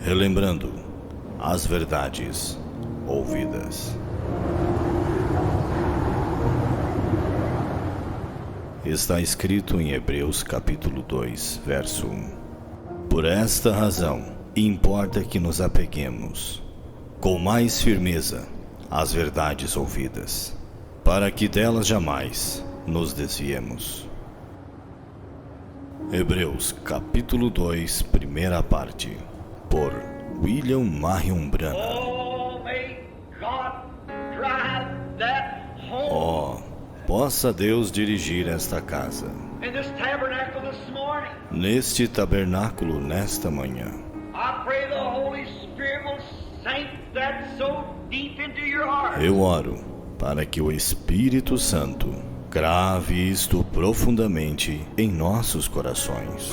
relembrando as verdades ouvidas. Está escrito em Hebreus capítulo 2, verso 1. Por esta razão, importa que nos apeguemos com mais firmeza às verdades ouvidas, para que delas jamais nos desviemos. Hebreus capítulo 2, primeira parte, por William Marion Branham. Possa Deus dirigir esta casa, neste tabernáculo nesta manhã. Eu oro para que o Espírito Santo grave isto profundamente em nossos corações.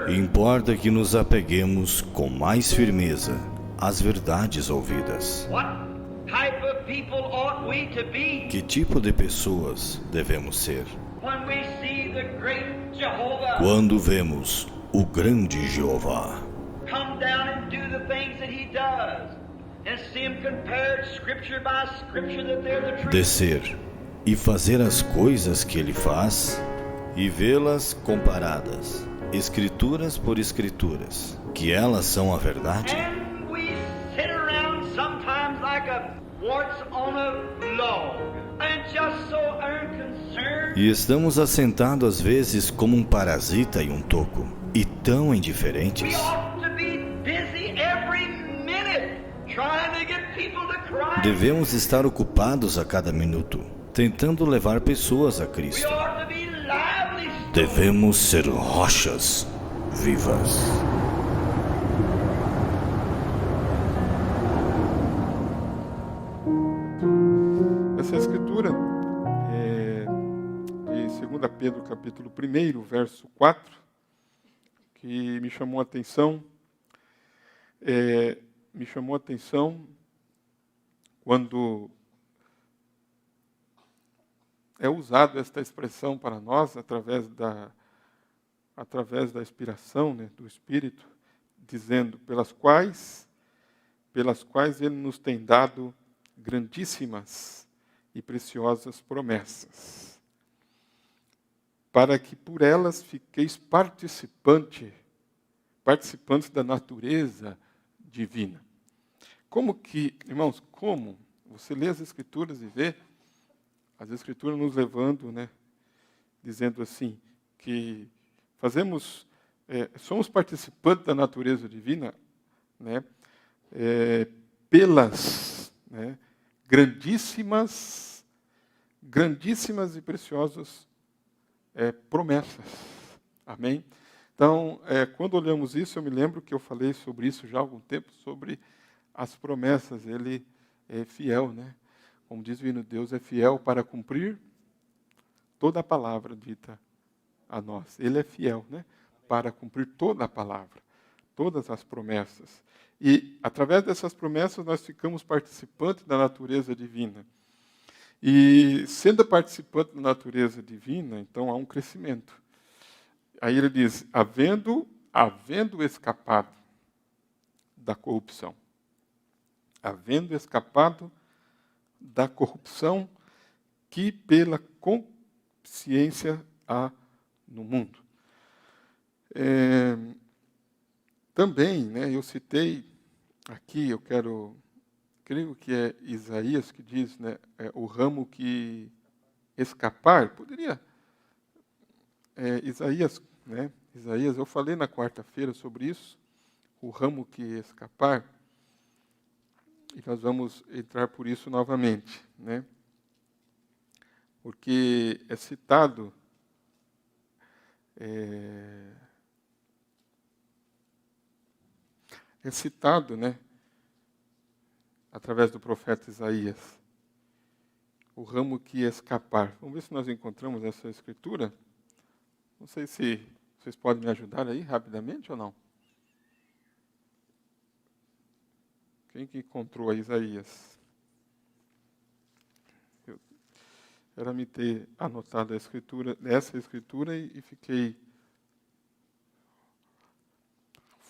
Importa que nos apeguemos com mais firmeza às verdades ouvidas. Que tipo de pessoas devemos ser? Quando vemos o grande Jeová descer e fazer as coisas que ele faz e vê-las comparadas, escrituras por escrituras, que elas são a verdade. E estamos assentados às vezes como um parasita em um toco, e tão indiferentes. Devemos estar ocupados a cada minuto, tentando levar pessoas a Cristo. Devemos ser rochas vivas. Essa escritura é de 2 Pedro, capítulo 1, verso 4, que me chamou a atenção. Me chamou a atenção quando é usado esta expressão para nós, através da inspiração, né, do Espírito, dizendo, pelas quais Ele nos tem dado grandíssimas e preciosas promessas, para que por elas fiqueis participantes da natureza divina. Irmãos, como você lê as Escrituras e vê as Escrituras nos levando, né, dizendo assim, que somos participantes da natureza divina, né, pelas, né, grandíssimas e preciosas promessas. Amém? Então, quando olhamos isso, eu me lembro que eu falei sobre isso já há algum tempo, sobre as promessas. Ele é fiel, né? Como diz o hino, Deus é fiel para cumprir toda a palavra dita a nós. Ele é fiel, né? Para cumprir toda a palavra, todas as promessas. E, através dessas promessas, nós ficamos participantes da natureza divina. E, sendo participante da natureza divina, então há um crescimento. Aí ele diz, havendo escapado da corrupção. Havendo escapado da corrupção que pela consciência há no mundo. Também, né, eu citei aqui, creio que é Isaías que diz, né, o ramo que escapar, poderia... Isaías, né? Isaías, eu falei na quarta-feira sobre isso, o ramo que escapar, e nós vamos entrar por isso novamente, né? Porque é citado né, através do profeta Isaías, o ramo que escapar. Vamos ver se nós encontramos essa escritura. Não sei se vocês podem me ajudar aí rapidamente ou não. Quem que encontrou a Isaías? Era me ter anotado essa escritura e fiquei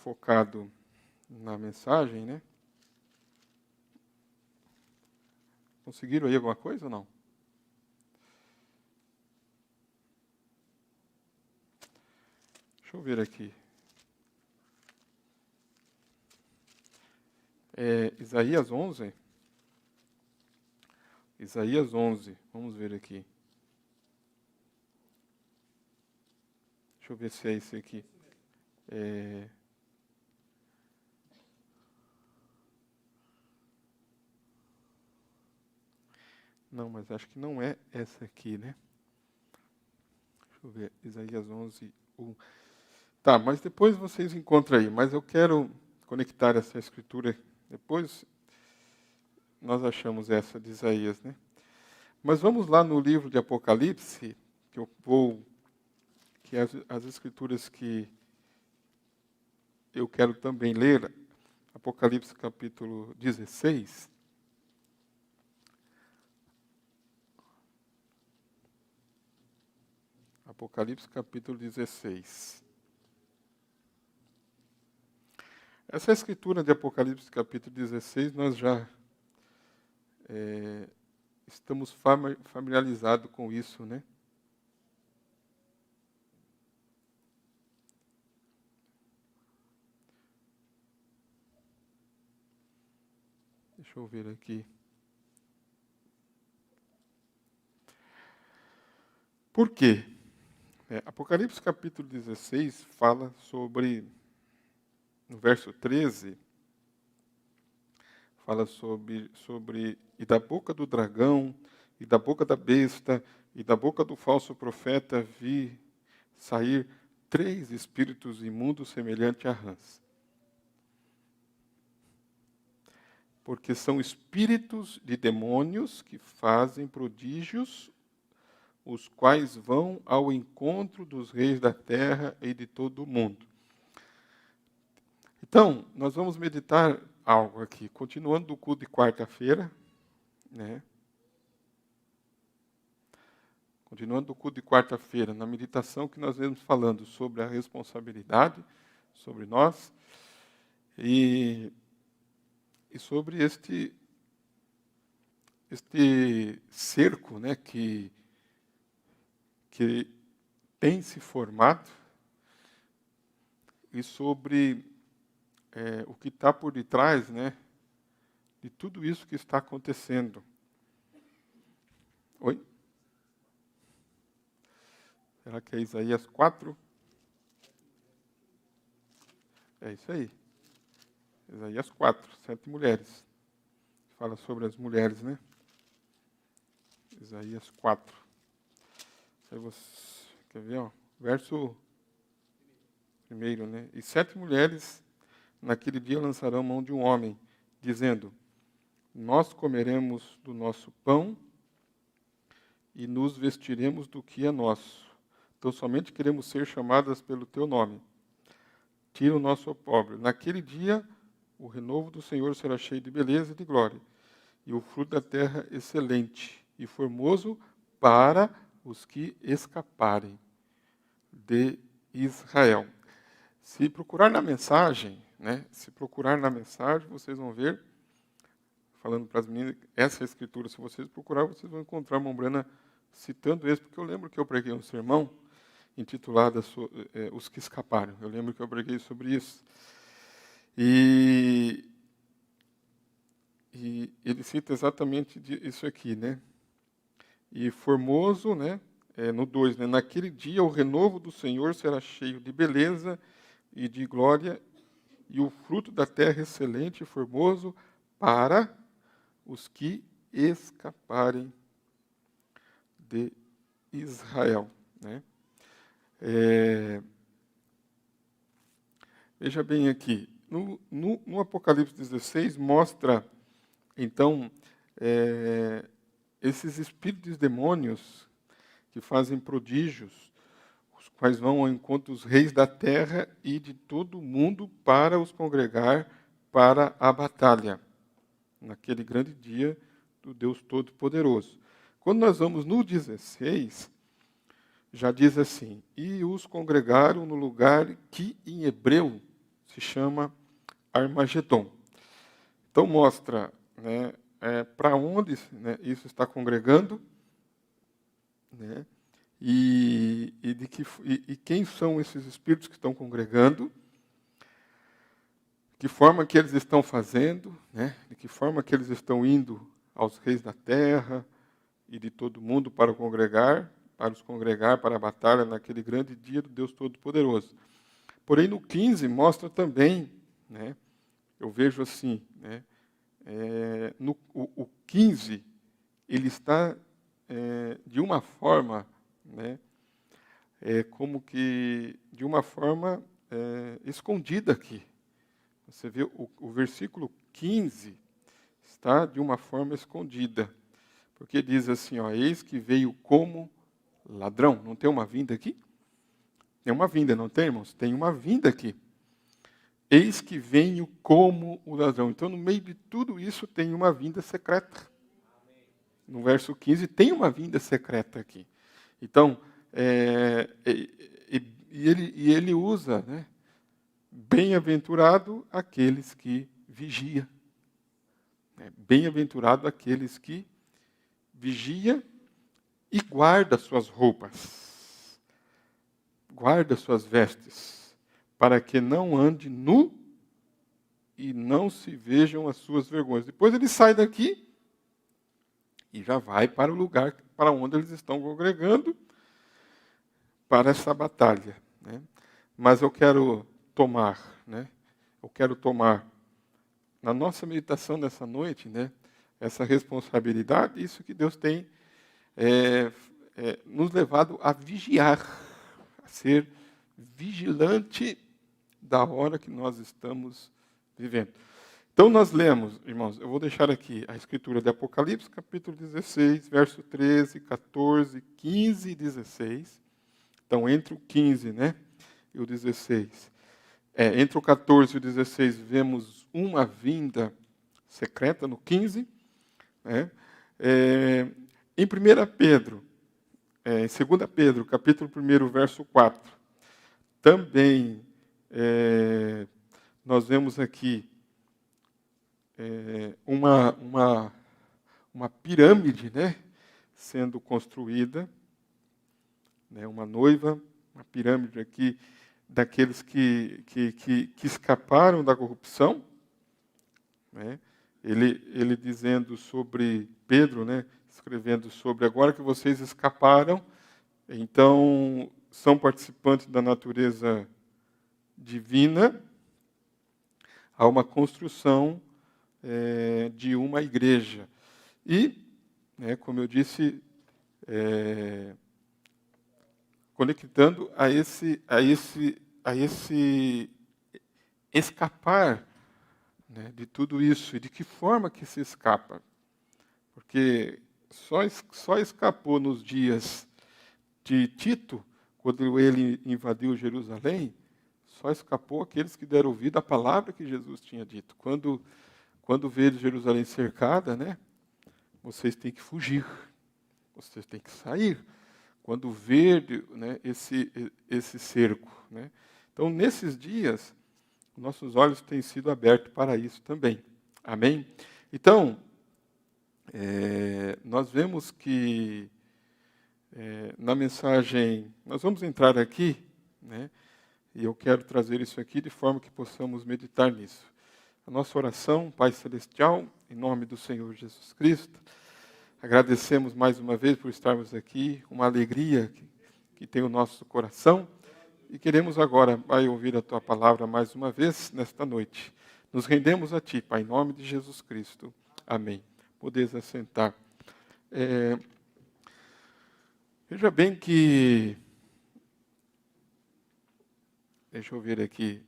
focado na mensagem, né? Conseguiram aí alguma coisa ou não? Deixa eu ver aqui. Isaías 11. Isaías 11. Vamos ver aqui. Deixa eu ver se é esse aqui. Não, mas acho que não é essa aqui, né? Deixa eu ver. Isaías 11, 1. Tá, mas depois vocês encontram aí. Mas eu quero conectar essa escritura. Depois nós achamos essa de Isaías, né? Mas vamos lá no livro de Apocalipse, que as escrituras que eu quero também ler, Apocalipse capítulo 16. Apocalipse capítulo 16. Essa escritura de Apocalipse capítulo 16, nós já estamos familiarizados com isso, né? Deixa eu ver aqui. Por quê? Apocalipse capítulo 16 fala sobre, no verso 13, fala sobre e da boca do dragão, e da boca da besta, e da boca do falso profeta vi sair 3 espíritos imundos semelhantes a rãs. Porque são espíritos de demônios que fazem prodígios, os quais vão ao encontro dos reis da terra e de todo o mundo. Então, nós vamos meditar algo aqui, continuando do culto de quarta-feira, né? Continuando do culto de quarta-feira, na meditação que nós vemos falando sobre a responsabilidade, sobre nós, e sobre este cerco, né, que tem se formado, e sobre o que está por detrás, né, de tudo isso que está acontecendo. Oi? Será que é Isaías 4? É isso aí. Isaías 4, 7 mulheres. Fala sobre as mulheres, né? Isaías 4. Aí você, quer ver, ó? Verso 1, né? E 7 mulheres naquele dia lançarão mão de um homem, dizendo: nós comeremos do nosso pão e nos vestiremos do que é nosso. Então somente queremos ser chamadas pelo teu nome. Tira o nosso opróbrio. Naquele dia, o renovo do Senhor será cheio de beleza e de glória, e o fruto da terra excelente e formoso para os que escaparem de Israel. Se procurar na mensagem, né? Se procurar na mensagem, vocês vão ver, falando para as meninas, essa escritura, se vocês procurar, vocês vão encontrar uma Mombrana citando isso, porque eu lembro que eu preguei um sermão intitulado Os que Escaparam. Eu lembro que eu preguei sobre isso. E ele cita exatamente isso aqui, né? E formoso, né? No 2, né? Naquele dia o renovo do Senhor será cheio de beleza e de glória, e o fruto da terra excelente e formoso para os que escaparem de Israel, né? Veja bem aqui, no Apocalipse 16 mostra, então, esses espíritos demônios que fazem prodígios, os quais vão ao encontro dos reis da terra e de todo o mundo para os congregar para a batalha, naquele grande dia do Deus Todo-Poderoso. Quando nós vamos no 16, já diz assim: e os congregaram no lugar que em hebreu se chama Armagedon. Então mostra, né, para onde, né, isso está congregando, né, e quem são esses espíritos que estão congregando, de que forma que eles estão fazendo, né, de que forma que eles estão indo aos reis da terra e de todo mundo para os congregar para a batalha naquele grande dia do Deus Todo-Poderoso. Porém, no 15 mostra também, né, eu vejo assim, né, o 15, ele está de uma forma, né, como que de uma forma escondida aqui. Você vê o versículo 15 está de uma forma escondida, porque diz assim, ó, eis que veio como ladrão. Não tem uma vinda aqui? Tem uma vinda, não tem, irmãos? Tem uma vinda aqui. Eis que venho como o ladrão. Então, no meio de tudo isso, tem uma vinda secreta. No verso 15, tem uma vinda secreta aqui. Então, ele usa, né, bem-aventurado aqueles que vigiam. Bem-aventurado aqueles que vigia e guarda suas roupas, guarda suas vestes, para que não ande nu e não se vejam as suas vergonhas. Depois ele sai daqui e já vai para o lugar para onde eles estão congregando para essa batalha, né? Mas eu quero tomar, né? Eu quero tomar na nossa meditação dessa noite, né, essa responsabilidade, isso que Deus tem nos levado a vigiar, a ser vigilante da hora que nós estamos vivendo. Então nós lemos, irmãos, eu vou deixar aqui a escritura de Apocalipse, capítulo 16, verso 13, 14, 15 e 16. Então, entre o 15, né, e o 16. Entre o 14 e o 16, vemos uma vinda secreta no 15. Né? Em 1 Pedro, em 2 Pedro, capítulo 1, verso 4, também nós vemos aqui uma pirâmide, né, sendo construída, né, uma noiva, uma pirâmide aqui, daqueles que escaparam da corrupção, né? Ele dizendo sobre Pedro, né? Escrevendo sobre agora que vocês escaparam, então são participantes da natureza divina, há uma construção de uma igreja. E, né, como eu disse, conectando a esse escapar, né, de tudo isso. E de que forma que se escapa? Porque só escapou nos dias de Tito, quando ele invadiu Jerusalém, só escapou aqueles que deram ouvido à palavra que Jesus tinha dito. Quando vê Jerusalém cercada, né, vocês têm que fugir, vocês têm que sair. Quando vê, né, esse cerco, né? Então, nesses dias, nossos olhos têm sido abertos para isso também. Amém? Então, nós vemos que na mensagem, nós vamos entrar aqui, né, e eu quero trazer isso aqui de forma que possamos meditar nisso. A nossa oração, Pai Celestial, em nome do Senhor Jesus Cristo, agradecemos mais uma vez por estarmos aqui, uma alegria que tem o nosso coração, e queremos agora, Pai, ouvir a Tua palavra mais uma vez nesta noite. Nos rendemos a Ti, Pai, em nome de Jesus Cristo. Amém. Podeis assentar. Veja bem que... Deixa eu ver aqui.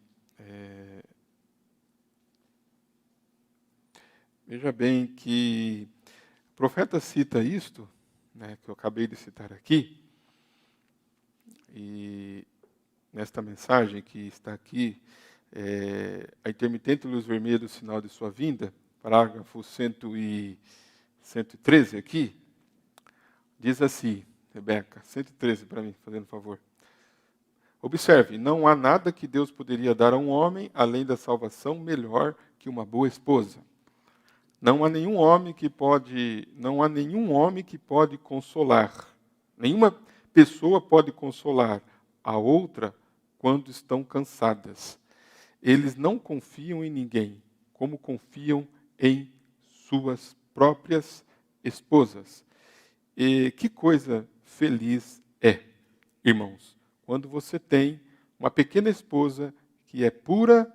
Veja bem que o profeta cita isto, né, que eu acabei de citar aqui, e nesta mensagem que está aqui, a intermitente luz vermelha do sinal de sua vinda, parágrafo 113 aqui, diz assim, Rebeca, 113 para mim, fazendo favor. Observe, não há nada que Deus poderia dar a um homem, além da salvação, melhor que uma boa esposa. Não há nenhum homem que pode consolar. Nenhuma pessoa pode consolar a outra quando estão cansadas. Eles não confiam em ninguém, como confiam em suas próprias esposas. E que coisa feliz é, irmãos, quando você tem uma pequena esposa que é pura,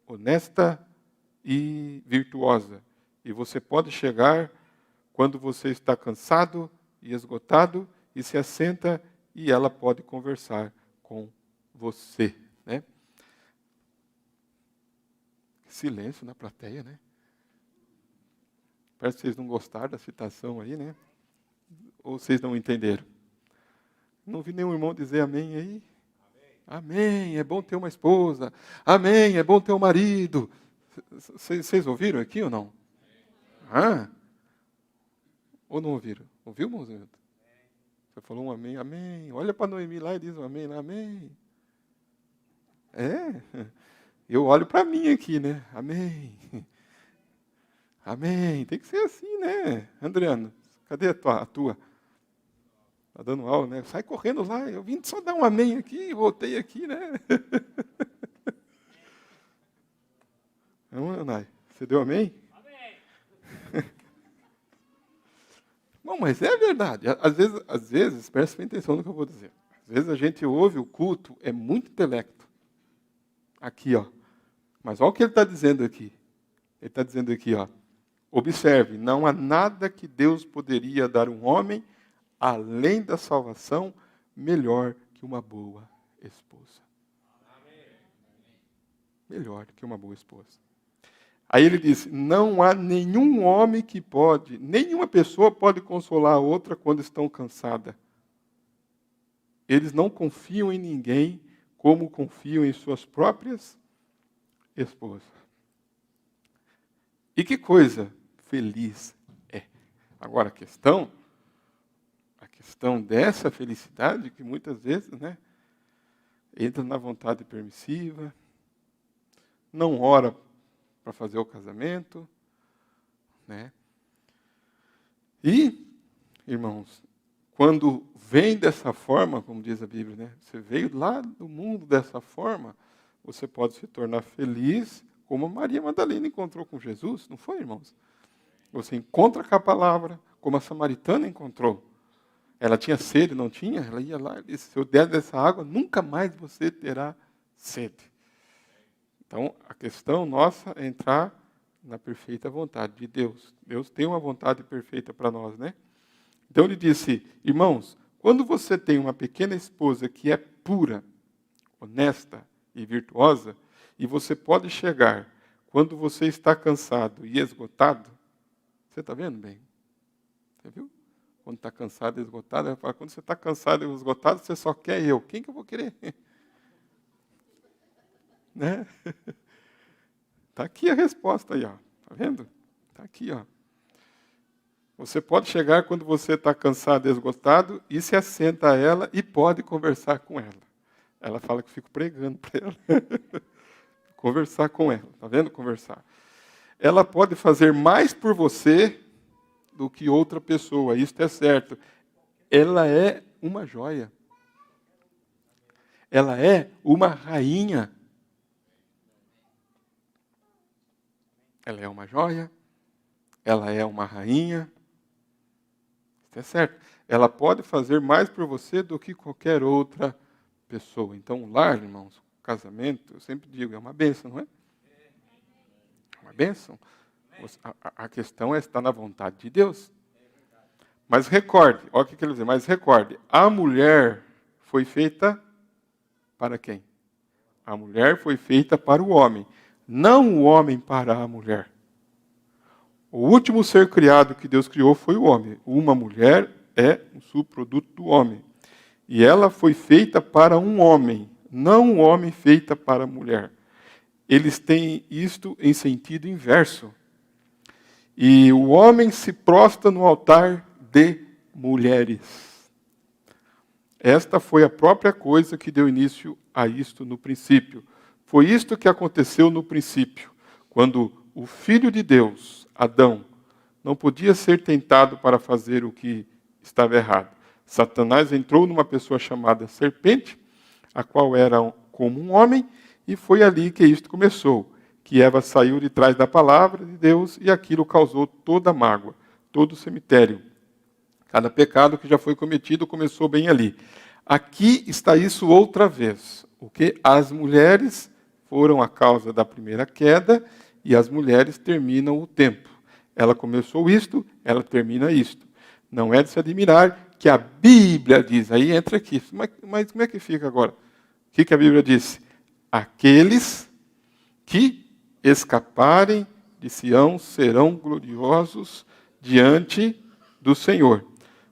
honesta e virtuosa. E você pode chegar quando você está cansado e esgotado e se assenta e ela pode conversar com você, né? Silêncio na plateia, né? Parece que vocês não gostaram da citação aí, né? Ou vocês não entenderam? Não vi nenhum irmão dizer amém aí? Amém, é bom ter uma esposa. Amém, é bom ter um marido. Vocês ouviram aqui ou não? Ah? Ou não ouviram? Ouviu, irmãozinho? Você falou um amém, amém. Olha para Noemi lá e diz um amém, amém. É, eu olho para mim aqui, né? Amém. Amém. Tem que ser assim, né? Adriano, cadê a tua? Está dando aula, né? Sai correndo lá. Eu vim só dar um amém aqui e voltei aqui, né? Não, Anai? Você deu amém? Amém. Bom, mas é verdade. Às vezes, preste atenção no que eu vou dizer. Às vezes a gente ouve o culto, é muito intelecto. Aqui, ó. Mas olha o que ele está dizendo aqui. Ele está dizendo aqui, ó. Observe, não há nada que Deus poderia dar a um homem, além da salvação, melhor que uma boa esposa. Melhor que uma boa esposa. Aí ele diz, não há nenhum homem que pode, nenhuma pessoa pode consolar a outra quando estão cansada. Eles não confiam em ninguém como confiam em suas próprias esposas. E que coisa feliz é. Agora a questão dessa felicidade, que muitas vezes, né, entra na vontade permissiva, não ora para fazer o casamento, né? E, irmãos, quando vem dessa forma, como diz a Bíblia, né, você veio lá do mundo dessa forma, você pode se tornar feliz, como a Maria Madalena encontrou com Jesus, não foi, irmãos? Você encontra com a palavra, como a samaritana encontrou. Ela tinha sede, não tinha? Ela ia lá e disse, se eu der dessa água, nunca mais você terá sede. Então, a questão nossa é entrar na perfeita vontade de Deus. Deus tem uma vontade perfeita para nós, né? Então ele disse, irmãos, quando você tem uma pequena esposa que é pura, honesta e virtuosa, e você pode chegar quando você está cansado e esgotado, você está vendo bem? Você viu? Quando está cansado e esgotado, ela fala, quando você está cansado e esgotado, você só quer eu. Quem que eu vou querer? Né? Está aqui a resposta aí, ó. Está vendo? Está aqui, ó. Você pode chegar quando você está cansado e esgotado e se assenta a ela e pode conversar com ela. Ela fala que eu fico pregando para ela. Conversar com ela. Está vendo? Conversar. Ela pode fazer mais por você do que outra pessoa. Isso é certo. Ela é uma joia. Ela é uma rainha. Ela é uma joia. Ela é uma rainha. Isso é certo. Ela pode fazer mais por você do que qualquer outra pessoa. Então, o lar, irmãos, o casamento, eu sempre digo, é uma bênção, não é? É uma bênção. A questão é estar na vontade de Deus. Mas recorde, olha o que ele diz, mas recorde, a mulher foi feita para quem? A mulher foi feita para o homem, não o homem para a mulher. O último ser criado que Deus criou foi o homem. Uma mulher é um subproduto do homem. E ela foi feita para um homem, não um homem feita para a mulher. Eles têm isto em sentido inverso. E o homem se prostra no altar de mulheres. Esta foi a própria coisa que deu início a isto no princípio. Foi isto que aconteceu no princípio, quando o Filho de Deus, Adão, não podia ser tentado para fazer o que estava errado. Satanás entrou numa pessoa chamada serpente, a qual era como um homem, e foi ali que isto começou, que Eva saiu de trás da palavra de Deus e aquilo causou toda a mágoa, todo o cemitério. Cada pecado que já foi cometido começou bem ali. Aqui está isso outra vez. O que? As mulheres foram a causa da primeira queda e as mulheres terminam o tempo. Ela começou isto, ela termina isto. Não é de se admirar que a Bíblia diz, aí entra aqui, mas como é que fica agora? O que a Bíblia diz? Aqueles que escaparem de Sião serão gloriosos diante do Senhor.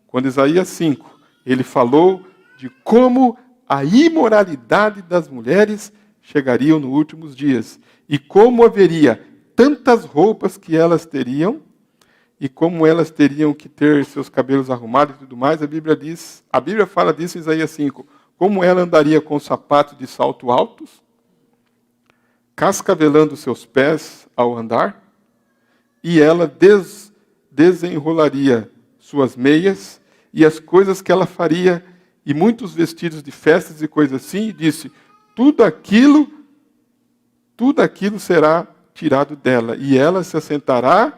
Quando Isaías 5, ele falou de como a imoralidade das mulheres chegariam nos últimos dias e como haveria tantas roupas que elas teriam e como elas teriam que ter seus cabelos arrumados e tudo mais, a Bíblia fala disso em Isaías 5, como ela andaria com sapatos de salto altos, cascavelando seus pés ao andar, e ela desenrolaria suas meias e as coisas que ela faria, e muitos vestidos de festas e coisas assim, e disse, tudo aquilo será tirado dela, e ela se assentará,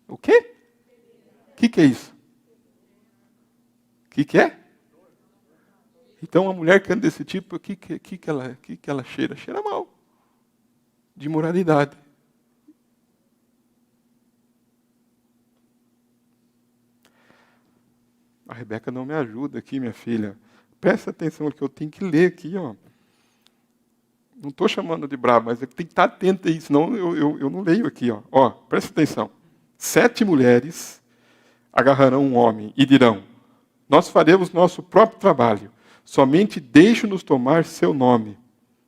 o quê? O que é isso? O que é? Então, uma mulher que anda desse tipo, o que ela cheira? Cheira mal. De moralidade. A Rebeca não me ajuda aqui, minha filha. Presta atenção no que eu tenho que ler aqui, ó. Não estou chamando de brabo, mas tem que estar atento aí, senão eu não leio aqui, ó. Ó, presta atenção. 7 mulheres agarrarão um homem e dirão, nós faremos nosso próprio trabalho, somente deixe-nos tomar seu nome,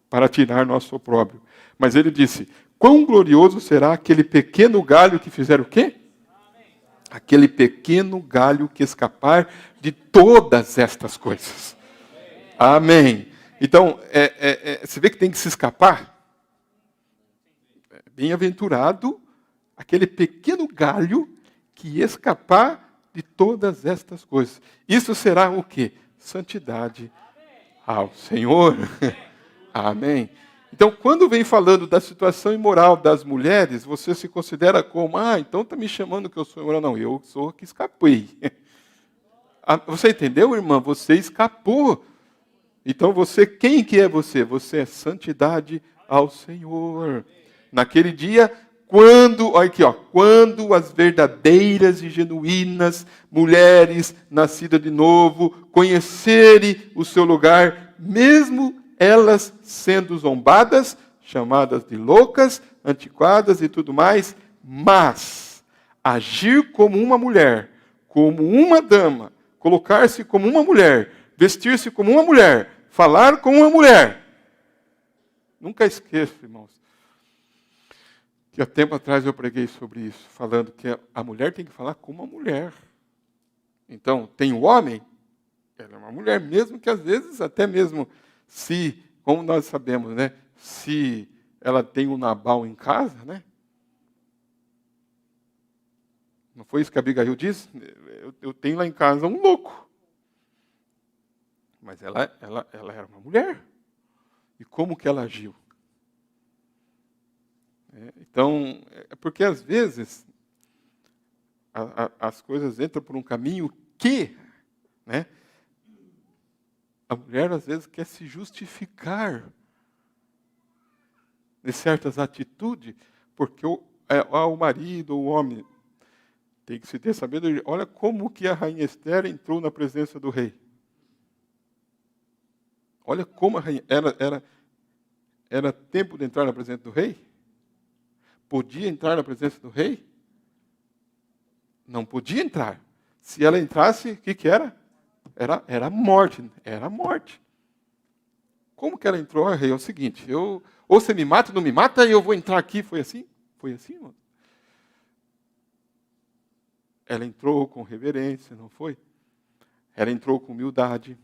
para tirar nosso opróbrio. Mas ele disse, quão glorioso será aquele pequeno galho que fizer o quê? Aquele pequeno galho que escapar de todas estas coisas. Amém. Então, você vê que tem que se escapar? Bem-aventurado aquele pequeno galho que escapar de todas estas coisas. Isso será o quê? Santidade ao Senhor. Amém. Então, quando vem falando da situação imoral das mulheres, você se considera como, então está me chamando que eu sou imoral. Não, eu sou que escapei. Você entendeu, irmã? Você escapou. Então, quem que é você? Você é santidade ao Senhor. Naquele dia, quando as verdadeiras e genuínas mulheres nascidas de novo conhecerem o seu lugar, mesmo elas sendo zombadas, chamadas de loucas, antiquadas e tudo mais, mas agir como uma mulher, como uma dama, colocar-se como uma mulher, vestir-se como uma mulher, falar como uma mulher. Nunca esqueço, irmãos, que há tempo atrás eu preguei sobre isso, falando que a mulher tem que falar como uma mulher. Então, tem o homem, ela é uma mulher, mesmo que às vezes, até mesmo se, como nós sabemos, né, se ela tem um Nabal em casa, né? Não foi isso que a Abigail disse? Eu tenho lá em casa um louco. Mas ela era uma mulher. E como que ela agiu? Então, porque às vezes as coisas entram por um caminho que, né, a mulher às vezes quer se justificar de certas atitudes, porque o marido ou o homem tem que se ter sabedoria. Olha como que a rainha Esther entrou na presença do rei. Olha como a rainha... Era tempo de entrar na presença do rei? Podia entrar na presença do rei? Não podia entrar. Se ela entrasse, o que era? Era morte. Era morte. Como que ela entrou? Rei, é o seguinte, ou você me mata ou não me mata, e eu vou entrar aqui. Foi assim? Foi assim, irmão? ela entrou com reverência, não foi? Ela entrou com humildade,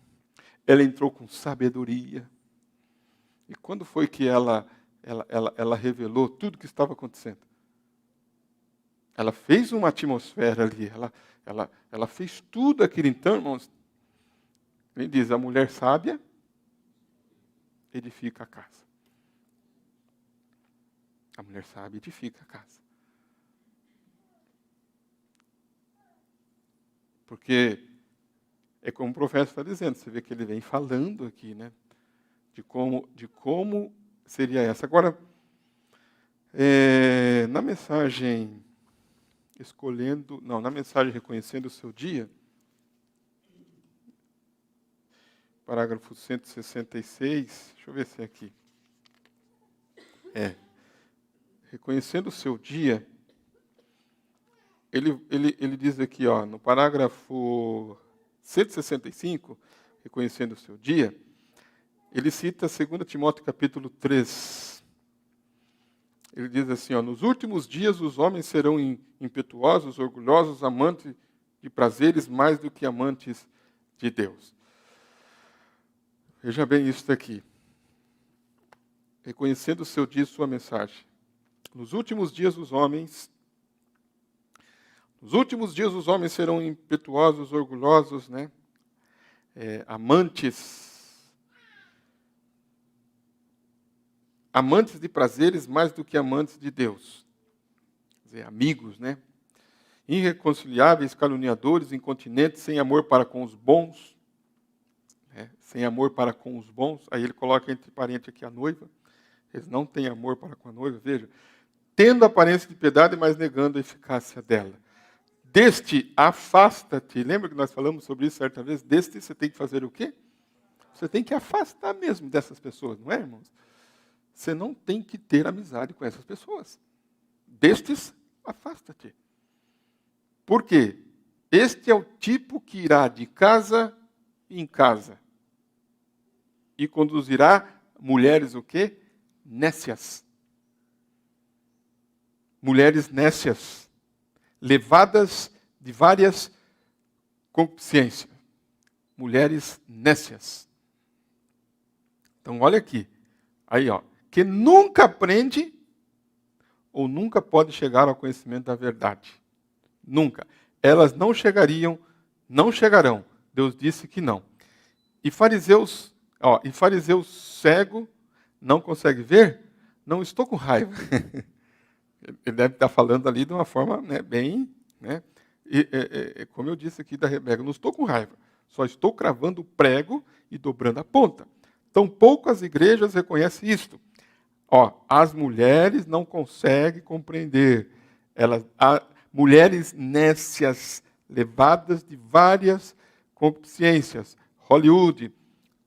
ela entrou com sabedoria. E quando foi que ela revelou tudo o que estava acontecendo? Ela fez uma atmosfera ali, ela fez tudo aquilo. Então, irmãos, ele diz, a mulher sábia edifica a casa. A mulher sábia edifica a casa. Porque é como o profeta está dizendo, você vê que ele vem falando aqui, né? De como seria essa. Agora, na mensagem na mensagem reconhecendo o seu dia, parágrafo 166, deixa eu ver se é aqui. Reconhecendo o seu dia, ele diz aqui, ó, no parágrafo 165, reconhecendo o seu dia, ele cita 2 Timóteo capítulo 3. Ele diz assim, ó, nos últimos dias os homens serão impetuosos, orgulhosos, amantes de prazeres mais do que amantes de Deus. Veja bem isso daqui. Reconhecendo o seu dia e sua mensagem. Nos últimos dias os homens serão impetuosos, orgulhosos, né? Amantes de prazeres mais do que amantes de Deus. Quer dizer, amigos, né? Irreconciliáveis, caluniadores, incontinentes, sem amor para com os bons. Né? Sem amor para com os bons. Aí ele coloca entre parênteses aqui a noiva. Eles não têm amor para com a noiva, veja. Tendo aparência de piedade, mas negando a eficácia dela. Deste, afasta-te. Lembra que nós falamos sobre isso certa vez? Deste, você tem que fazer o quê? Você tem que afastar mesmo dessas pessoas, não é, irmãos? Você não tem que ter amizade com essas pessoas. Destes, afasta-te. Por quê? Este é o tipo que irá de casa em casa e conduzirá mulheres o quê? Nécias. Mulheres nécias, levadas de várias concupiscências. Mulheres nécias. Então, olha aqui. Aí, ó. Que nunca aprende ou nunca pode chegar ao conhecimento da verdade. Nunca. Elas não chegarão. Deus disse que não. E fariseus cego não consegue ver? Não estou com raiva. Ele deve estar falando ali de uma forma, né, bem, né? Como eu disse aqui da Rebeca, não estou com raiva. Só estou cravando o prego e dobrando a ponta. Tampouco as igrejas reconhecem isto. As mulheres não conseguem compreender. Mulheres nécias, levadas de várias concupiscências. Hollywood,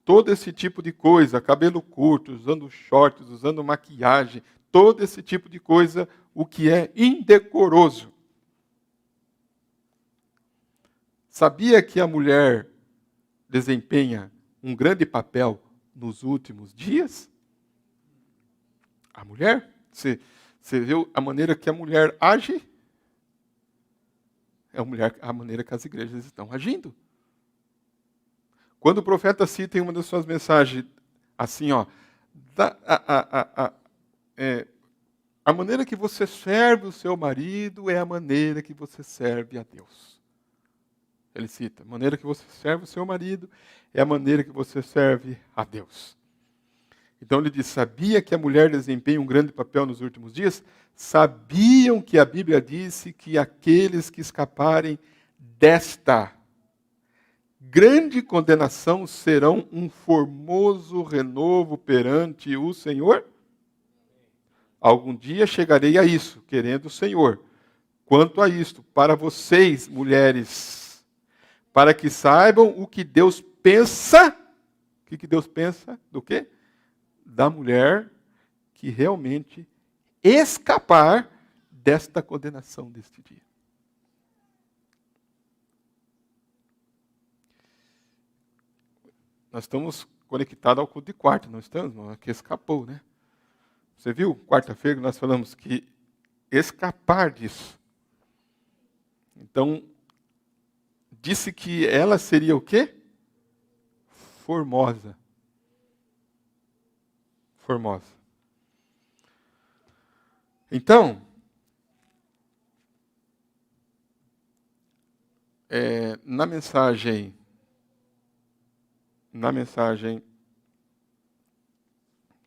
todo esse tipo de coisa, cabelo curto, usando shorts, usando maquiagem, todo esse tipo de coisa, o que é indecoroso. Sabia que a mulher desempenha um grande papel nos últimos dias? A mulher? Você viu a maneira que a mulher age? É a maneira que as igrejas estão agindo. Quando o profeta cita em uma das suas mensagens, assim, ó, a maneira que você serve o seu marido é a maneira que você serve a Deus. Ele cita, a maneira que você serve o seu marido é a maneira que você serve a Deus. Então ele diz, sabia que a mulher desempenha um grande papel nos últimos dias? Sabiam que a Bíblia disse que aqueles que escaparem desta grande condenação serão um formoso renovo perante o Senhor? Algum dia chegarei a isso, querendo o Senhor. Quanto a isto, para vocês, mulheres, para que saibam o que Deus pensa. O que Deus pensa? Do quê? Da mulher que realmente escapar desta condenação deste dia. Nós estamos conectados ao culto de quarta, não estamos? Que escapou, né? Você viu? Quarta-feira nós falamos que escapar disso. Então, disse que ela seria o quê? Formosa. Formosa. Então, na mensagem, deixa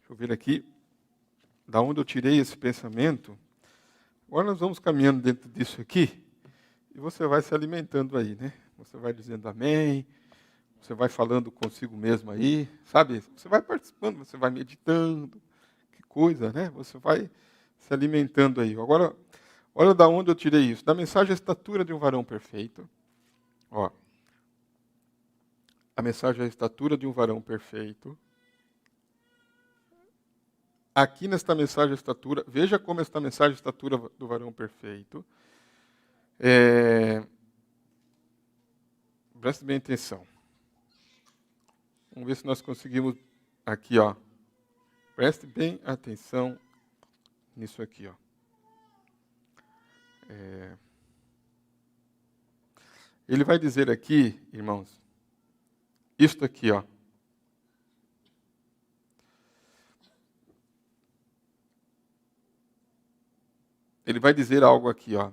eu ver aqui, da onde eu tirei esse pensamento. Agora nós vamos caminhando dentro disso aqui, e você vai se alimentando aí, né? Você vai dizendo amém, você vai falando consigo mesmo aí, sabe? Você vai participando, você vai meditando, que coisa, né? Você vai se alimentando aí. Agora, olha da onde eu tirei isso. Da mensagem A Estatura de um Varão Perfeito. Ó, a mensagem A Estatura de um Varão Perfeito. Aqui nesta mensagem A Estatura, veja como esta mensagem A Estatura do Varão Perfeito. Preste bem atenção. Vamos ver se nós conseguimos aqui, ó. Preste bem atenção nisso aqui, ó. Ele vai dizer aqui, irmãos, isto aqui, ó. Ele vai dizer algo aqui, ó.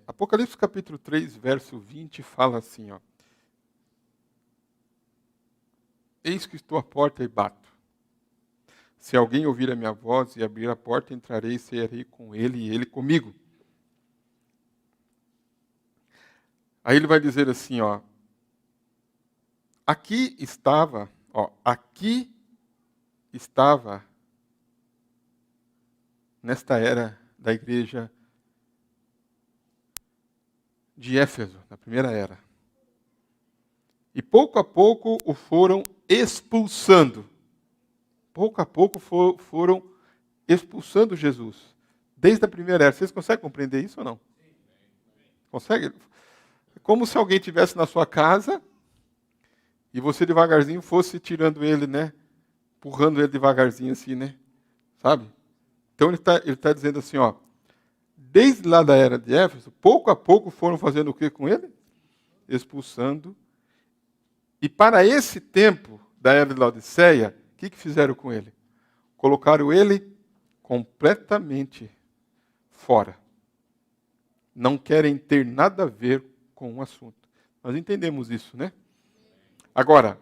Apocalipse capítulo 3, verso 20, fala assim, ó. Eis que estou à porta e bato. Se alguém ouvir a minha voz e abrir a porta, entrarei e cearei com ele e ele comigo. Aí ele vai dizer assim, ó. Aqui estava nesta era da igreja de Éfeso, na primeira era. E pouco a pouco o foram expulsando. Pouco a pouco foram expulsando Jesus. Desde a primeira era. Vocês conseguem compreender isso ou não? Consegue? É como se alguém estivesse na sua casa e você devagarzinho fosse tirando ele, né? Empurrando ele devagarzinho assim, né? Sabe? Então ele tá dizendo assim, ó. Desde lá da era de Éfeso, pouco a pouco foram fazendo o que com ele? Expulsando. E para esse tempo da era de Laodiceia, o que fizeram com ele? Colocaram ele completamente fora. Não querem ter nada a ver com o assunto. Nós entendemos isso, né? Agora,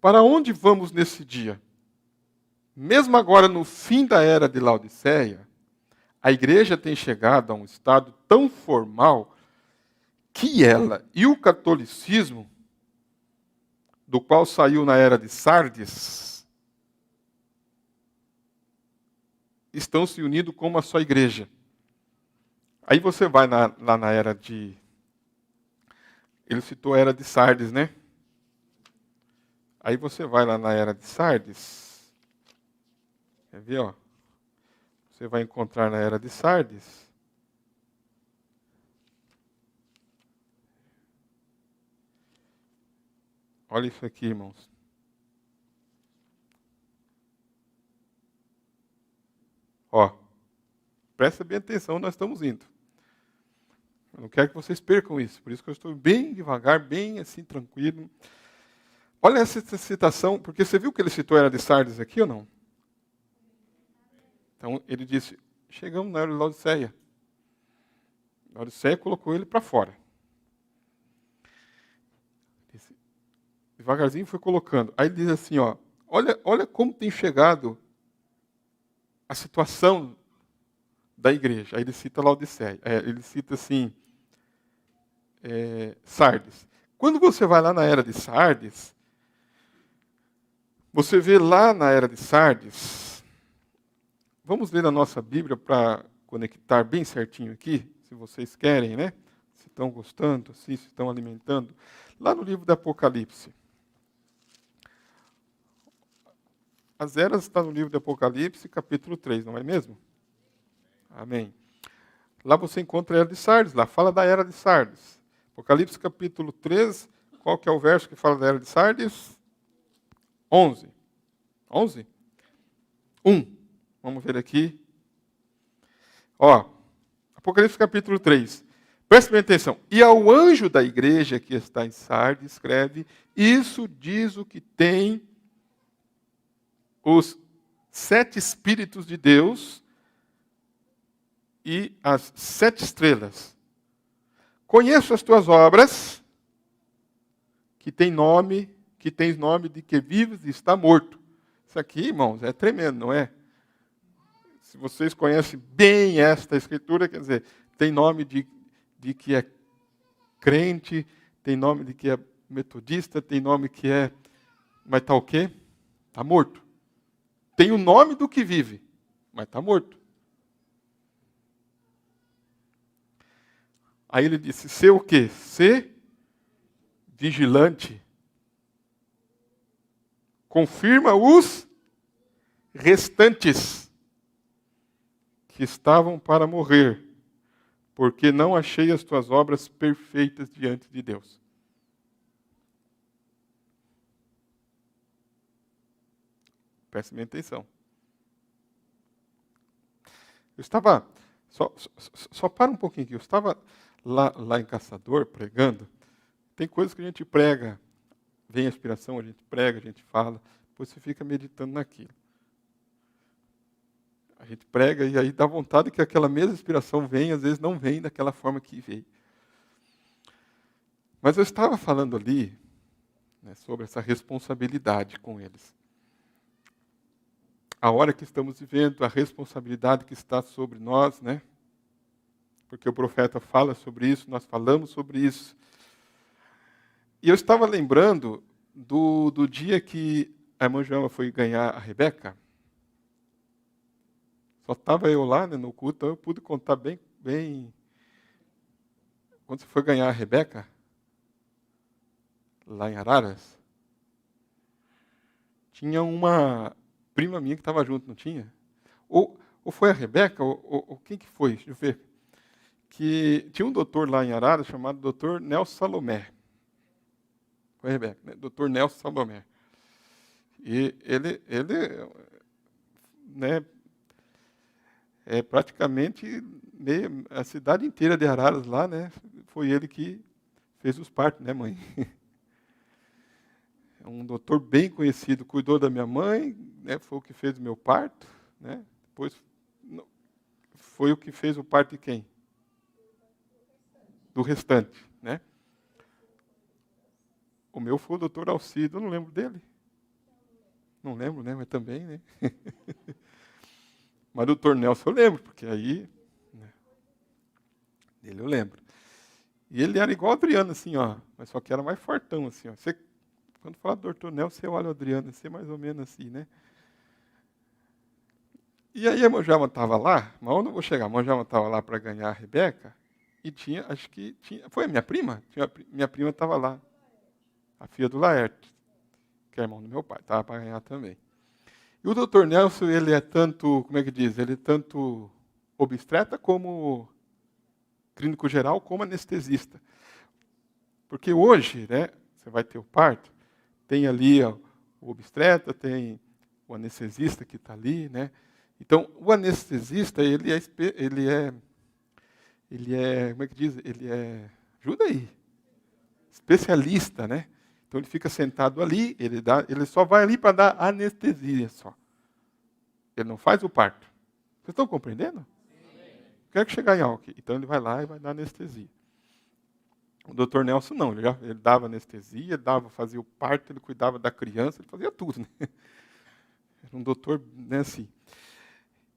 para onde vamos nesse dia? Mesmo agora no fim da era de Laodiceia, a igreja tem chegado a um estado tão formal que ela e o catolicismo, do qual saiu na era de Sardes, estão se unindo como uma só igreja. Aí você vai lá na era de... Ele citou a era de Sardes, né? Aí você vai lá na era de Sardes. Quer ver, ó? Você vai encontrar na era de Sardes. Olha isso aqui, irmãos. Ó, presta bem atenção, nós estamos indo. Eu não quero que vocês percam isso, por isso que eu estou bem devagar, bem assim, tranquilo. Olha essa citação, porque você viu que ele citou a era de Sardes aqui ou não? Então, ele disse, chegamos na era de Laodiceia. Laodiceia colocou ele para fora. Devagarzinho foi colocando. Aí ele diz assim, ó, olha como tem chegado a situação da igreja. Aí ele cita Laodiceia. Ele cita assim, Sardes. Quando você vai lá na era de Sardes, você vê lá na era de Sardes, vamos ler na nossa Bíblia para conectar bem certinho aqui, se vocês querem, né? Se estão gostando, se estão alimentando. Lá no livro do Apocalipse. As eras estão no livro do Apocalipse, capítulo 3, não é mesmo? Amém. Lá você encontra a era de Sardes, lá fala da era de Sardes. Apocalipse capítulo 3, qual que é o verso que fala da era de Sardes? 11. 11? 1. Vamos ver aqui. Ó, Apocalipse capítulo 3. Preste bem atenção. E ao anjo da igreja que está em Sardes, escreve: isso diz o que tem os 7 Espíritos de Deus e as 7 estrelas. Conheço as tuas obras, que tens nome de que vives e está morto. Isso aqui, irmãos, é tremendo, não é? Se vocês conhecem bem esta escritura, quer dizer, tem nome de que é crente, tem nome de que é metodista, tem nome que é... Mas está o quê? Está morto. Tem o nome do que vive, mas está morto. Aí ele disse, ser o quê? Ser vigilante. Confirma os restantes que estavam para morrer, porque não achei as tuas obras perfeitas diante de Deus. Preste bem atenção. Eu estava... Só para um pouquinho aqui. Eu estava lá em Caçador, pregando. Tem coisas que a gente prega, vem a inspiração, a gente prega, a gente fala, depois você fica meditando naquilo. A gente prega e aí dá vontade que aquela mesma inspiração venha, às vezes não vem daquela forma que veio. Mas eu estava falando ali, né, sobre essa responsabilidade com eles. A hora que estamos vivendo, a responsabilidade que está sobre nós, né? Porque o profeta fala sobre isso, nós falamos sobre isso. E eu estava lembrando do dia que a irmã Joana foi ganhar a Rebeca. Só estava eu lá, né, no culto, então eu pude contar bem. Quando você foi ganhar a Rebeca, lá em Araras, tinha uma prima minha que estava junto, não tinha? Ou foi a Rebeca, ou quem que foi? Deixa eu ver. Que tinha um doutor lá em Araras chamado Dr. Nelson Salomé. Foi a Rebeca, né? Dr. Nelson Salomé. E ele né, praticamente a cidade inteira de Araras lá, né? Foi ele que fez os partos, né, mãe? É um doutor bem conhecido, cuidou da minha mãe, né, foi o que fez o meu parto, né? Depois foi o que fez o parto de quem? Do restante, né? O meu foi o doutor Alcido, eu não lembro dele. Não lembro, né? Mas também, né? Mas o doutor Nelson eu lembro, porque aí... Né, dele eu lembro. E ele era igual o Adriano, assim, ó. Mas só que era mais fortão, assim, ó. Você, quando fala do doutor Nelson, você olha o Adriano, assim, mais ou menos assim, né? E aí a Manjama estava lá, mas onde eu vou chegar? A Manjama estava lá para ganhar a Rebeca, e tinha, acho que tinha... Foi a minha prima? Minha prima estava lá. A filha do Laerte, que é irmão do meu pai, estava para ganhar também. E o doutor Nelson, ele é tanto, como é que diz? Ele é tanto obstetra como clínico geral, como anestesista. Porque hoje, né, você vai ter o parto, tem ali ó, o obstetra, tem o anestesista que está ali, né? Então, o anestesista, ele é, como é que diz? Ele é, ajuda aí, especialista, né? Então ele fica sentado ali, ele só vai ali para dar anestesia só. Ele não faz o parto. Vocês estão compreendendo? Sim. Quero chegar em algo aqui. Então ele vai lá e vai dar anestesia. O doutor Nelson não, ele dava anestesia, fazia o parto, ele cuidava da criança, ele fazia tudo. Né? Era um doutor, né, assim.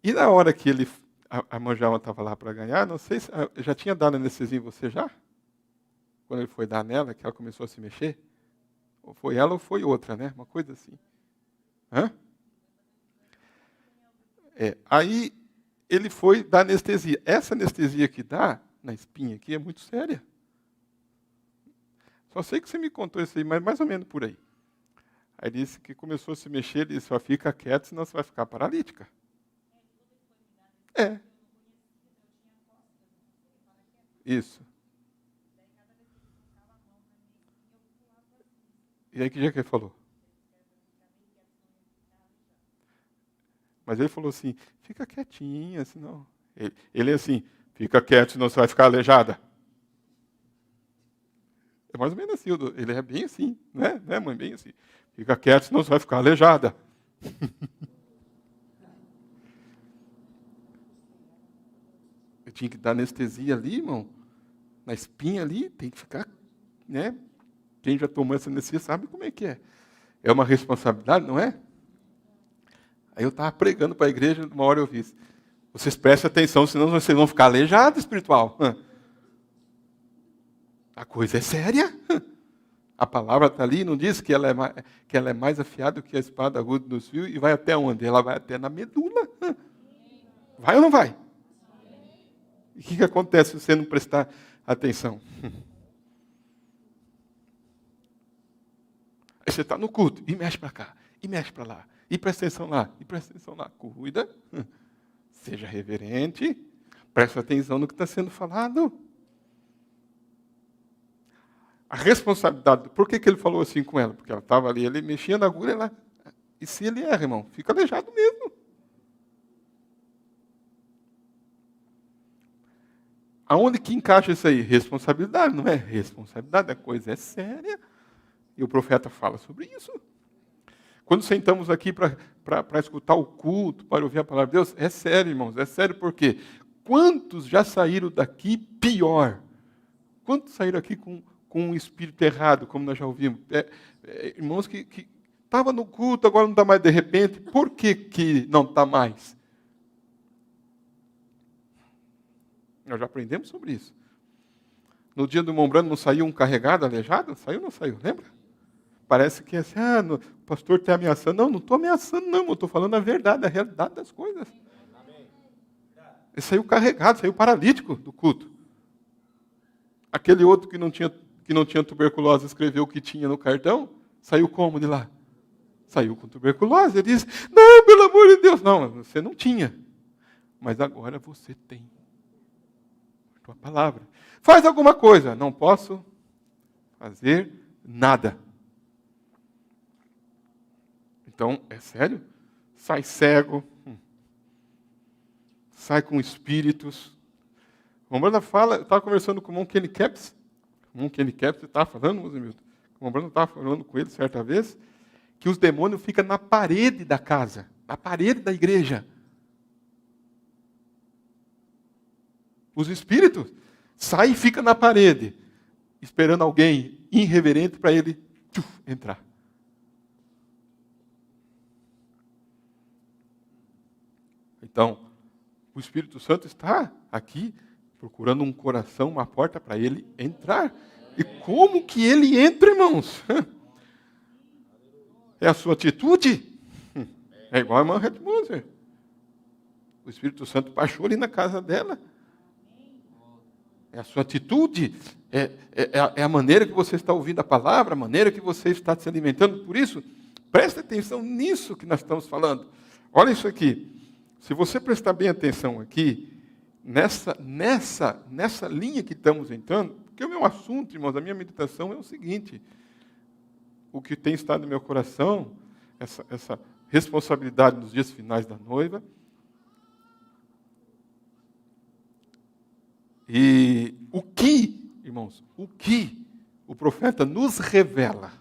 E na hora que a Manjama estava lá para ganhar, não sei se já tinha dado anestesia em você já? Quando ele foi dar nela, que ela começou a se mexer? Ou foi ela ou foi outra, né? Uma coisa assim. Hã? Aí ele foi dar anestesia. Essa anestesia que dá na espinha aqui é muito séria. Só sei que você me contou isso aí, mas mais ou menos por aí. Aí disse que começou a se mexer, ele disse, só fica quieto, senão você vai ficar paralítica. É. Isso. E aí que dia que ele falou? Mas ele falou assim, fica quietinha, senão... Ele assim, Fica quieto, senão você vai ficar aleijada. É mais ou menos assim, ele é bem assim, né, mãe? Bem assim. Fica quieto, senão você vai ficar aleijada. Eu tinha que dar anestesia ali, irmão. Na espinha ali, tem que ficar, né? Quem já tomou essa anestesia sabe como é que é. É uma responsabilidade, não é? Aí eu estava pregando para a igreja, uma hora eu vi. Vocês prestem atenção, senão vocês vão ficar aleijados espiritual. A coisa é séria. A palavra está ali, não diz que ela é mais afiada que a espada aguda dos fios e vai até onde? Ela vai até na medula. Vai ou não vai? E o que acontece se você não prestar atenção? Aí você está no culto e mexe para cá, e mexe para lá, e presta atenção lá, e presta atenção lá. Cuida, seja reverente, presta atenção no que está sendo falado. A responsabilidade, por que ele falou assim com ela? Porque ela estava ali, ele mexia na agulha, ela, e se ele erra, irmão, fica aleijado mesmo. Aonde que encaixa isso aí? Responsabilidade, não é? Responsabilidade, a coisa é séria. E o profeta fala sobre isso. Quando sentamos aqui para escutar o culto, para ouvir a palavra de Deus, é sério, irmãos, é sério porque quantos já saíram daqui pior? Quantos saíram aqui com um espírito errado, como nós já ouvimos? Irmãos que estavam no culto, agora não está mais de repente. Por que não está mais? Nós já aprendemos sobre isso. No dia do Mombrano não saiu um carregado, aleijado? Saiu ou não saiu? Lembra? Parece que é assim, o pastor está ameaçando. Não estou ameaçando, não. Eu estou falando a verdade, a realidade das coisas. Ele saiu carregado, saiu paralítico do culto. Aquele outro que não tinha tuberculose escreveu o que tinha no cartão, saiu como de lá? Saiu com tuberculose. Ele disse, não, pelo amor de Deus. Não, você não tinha. Mas agora você tem. A palavra. Faz alguma coisa. Não posso fazer nada. Então, é sério? Sai cego. Sai com espíritos. O Mombrano fala, eu estava conversando com o Monk Kenny Caps. O Monk Kenny Caps estava falando, meus amigos. O Mombrano estava falando com ele certa vez, que os demônios ficam na parede da casa, na parede da igreja. Os espíritos saem e ficam na parede, esperando alguém irreverente para ele entrar. Então, o Espírito Santo está aqui procurando um coração, uma porta para ele entrar. E como que ele entra, irmãos? É a sua atitude? É igual a irmã Redmoser. O Espírito Santo baixou ali na casa dela. É a sua atitude, é a maneira que você está ouvindo a palavra, a maneira que você está se alimentando. Por isso, preste atenção nisso que nós estamos falando. Olha isso aqui. Se você prestar bem atenção aqui, nessa linha que estamos entrando, porque o meu assunto, irmãos, a minha meditação é o seguinte: o que tem estado no meu coração, essa responsabilidade nos dias finais da noiva. E o que, irmãos, o profeta nos revela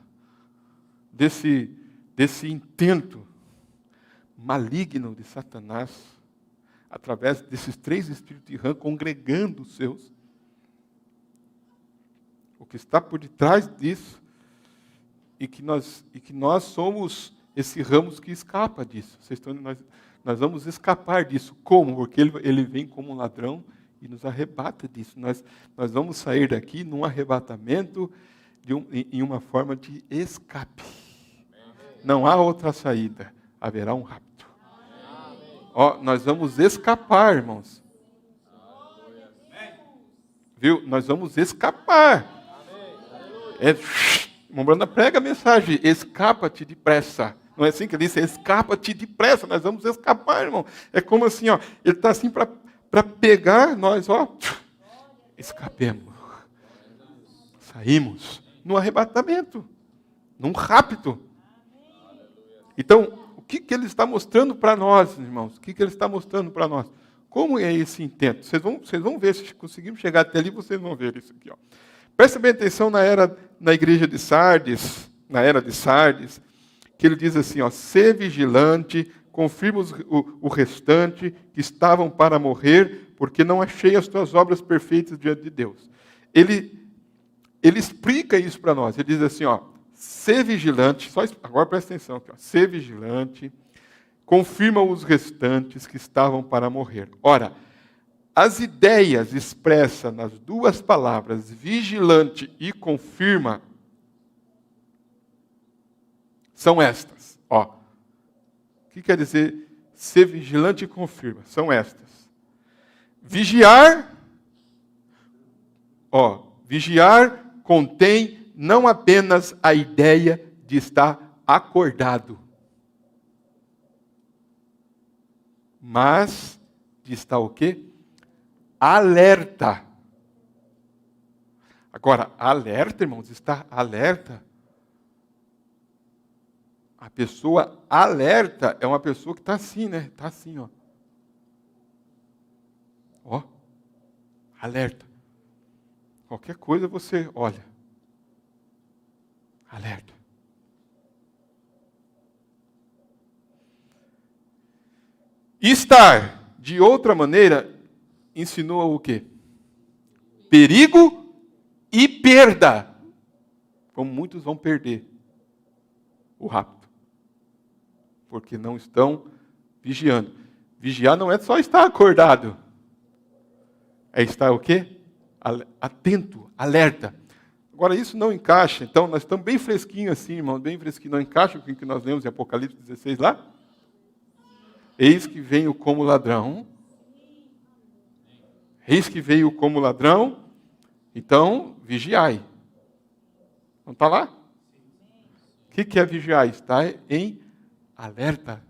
desse intento maligno de Satanás, através desses 3 espíritos de rã congregando os seus, o que está por detrás disso, e que nós somos esse ramo que escapa disso. Nós vamos escapar disso. Como? Porque ele vem como um ladrão e nos arrebata disso. Nós vamos sair daqui num arrebatamento em uma forma de escape. Não há outra saída. Haverá um rapto. Nós vamos escapar, irmãos. Viu? Nós vamos escapar. Mombrano prega a mensagem: escapa-te depressa. Não é assim que ele diz? Escapa-te depressa. Nós vamos escapar, irmão. É como assim, ele está assim para pegar nós, escapemos. Saímos no arrebatamento, num rapto. Então, o que ele está mostrando para nós, irmãos? O que ele está mostrando para nós? como é esse intento? Vocês vão ver, se conseguirmos chegar até ali, vocês vão ver isso aqui. Ó. Presta bem atenção na igreja de Sardes, na era de Sardes, que ele diz assim, ó, sê vigilante, confirma o restante que estavam para morrer, porque não achei as tuas obras perfeitas diante de Deus. Ele explica isso para nós. Ele diz assim, ó, sê vigilante, agora presta atenção aqui, ó, sê vigilante, confirma os restantes que estavam para morrer. Ora, as ideias expressas nas duas palavras, vigilante e confirma, são estas. Ó, o que quer dizer ser vigilante e confirma? São estas. Vigiar, vigiar contém não apenas a ideia de estar acordado, mas de estar o quê? Alerta. Agora, alerta, irmãos, estar alerta. A pessoa alerta é uma pessoa que está assim, né? Está assim, ó. Ó, alerta. Qualquer coisa você olha. Alerta. Estar, de outra maneira, insinua o quê? Perigo e perda. Como muitos vão perder o rapto. Porque não estão vigiando. Vigiar não é só estar acordado. É estar o quê? Atento, alerta. Agora, isso não encaixa. Então, nós estamos bem fresquinhos assim, irmão, bem fresquinho. Não encaixa com o que nós lemos em Apocalipse 16 lá? Eis que venho como ladrão. Eis que veio como ladrão. Então, vigiai. Não está lá? O que é vigiar? Está em alerta.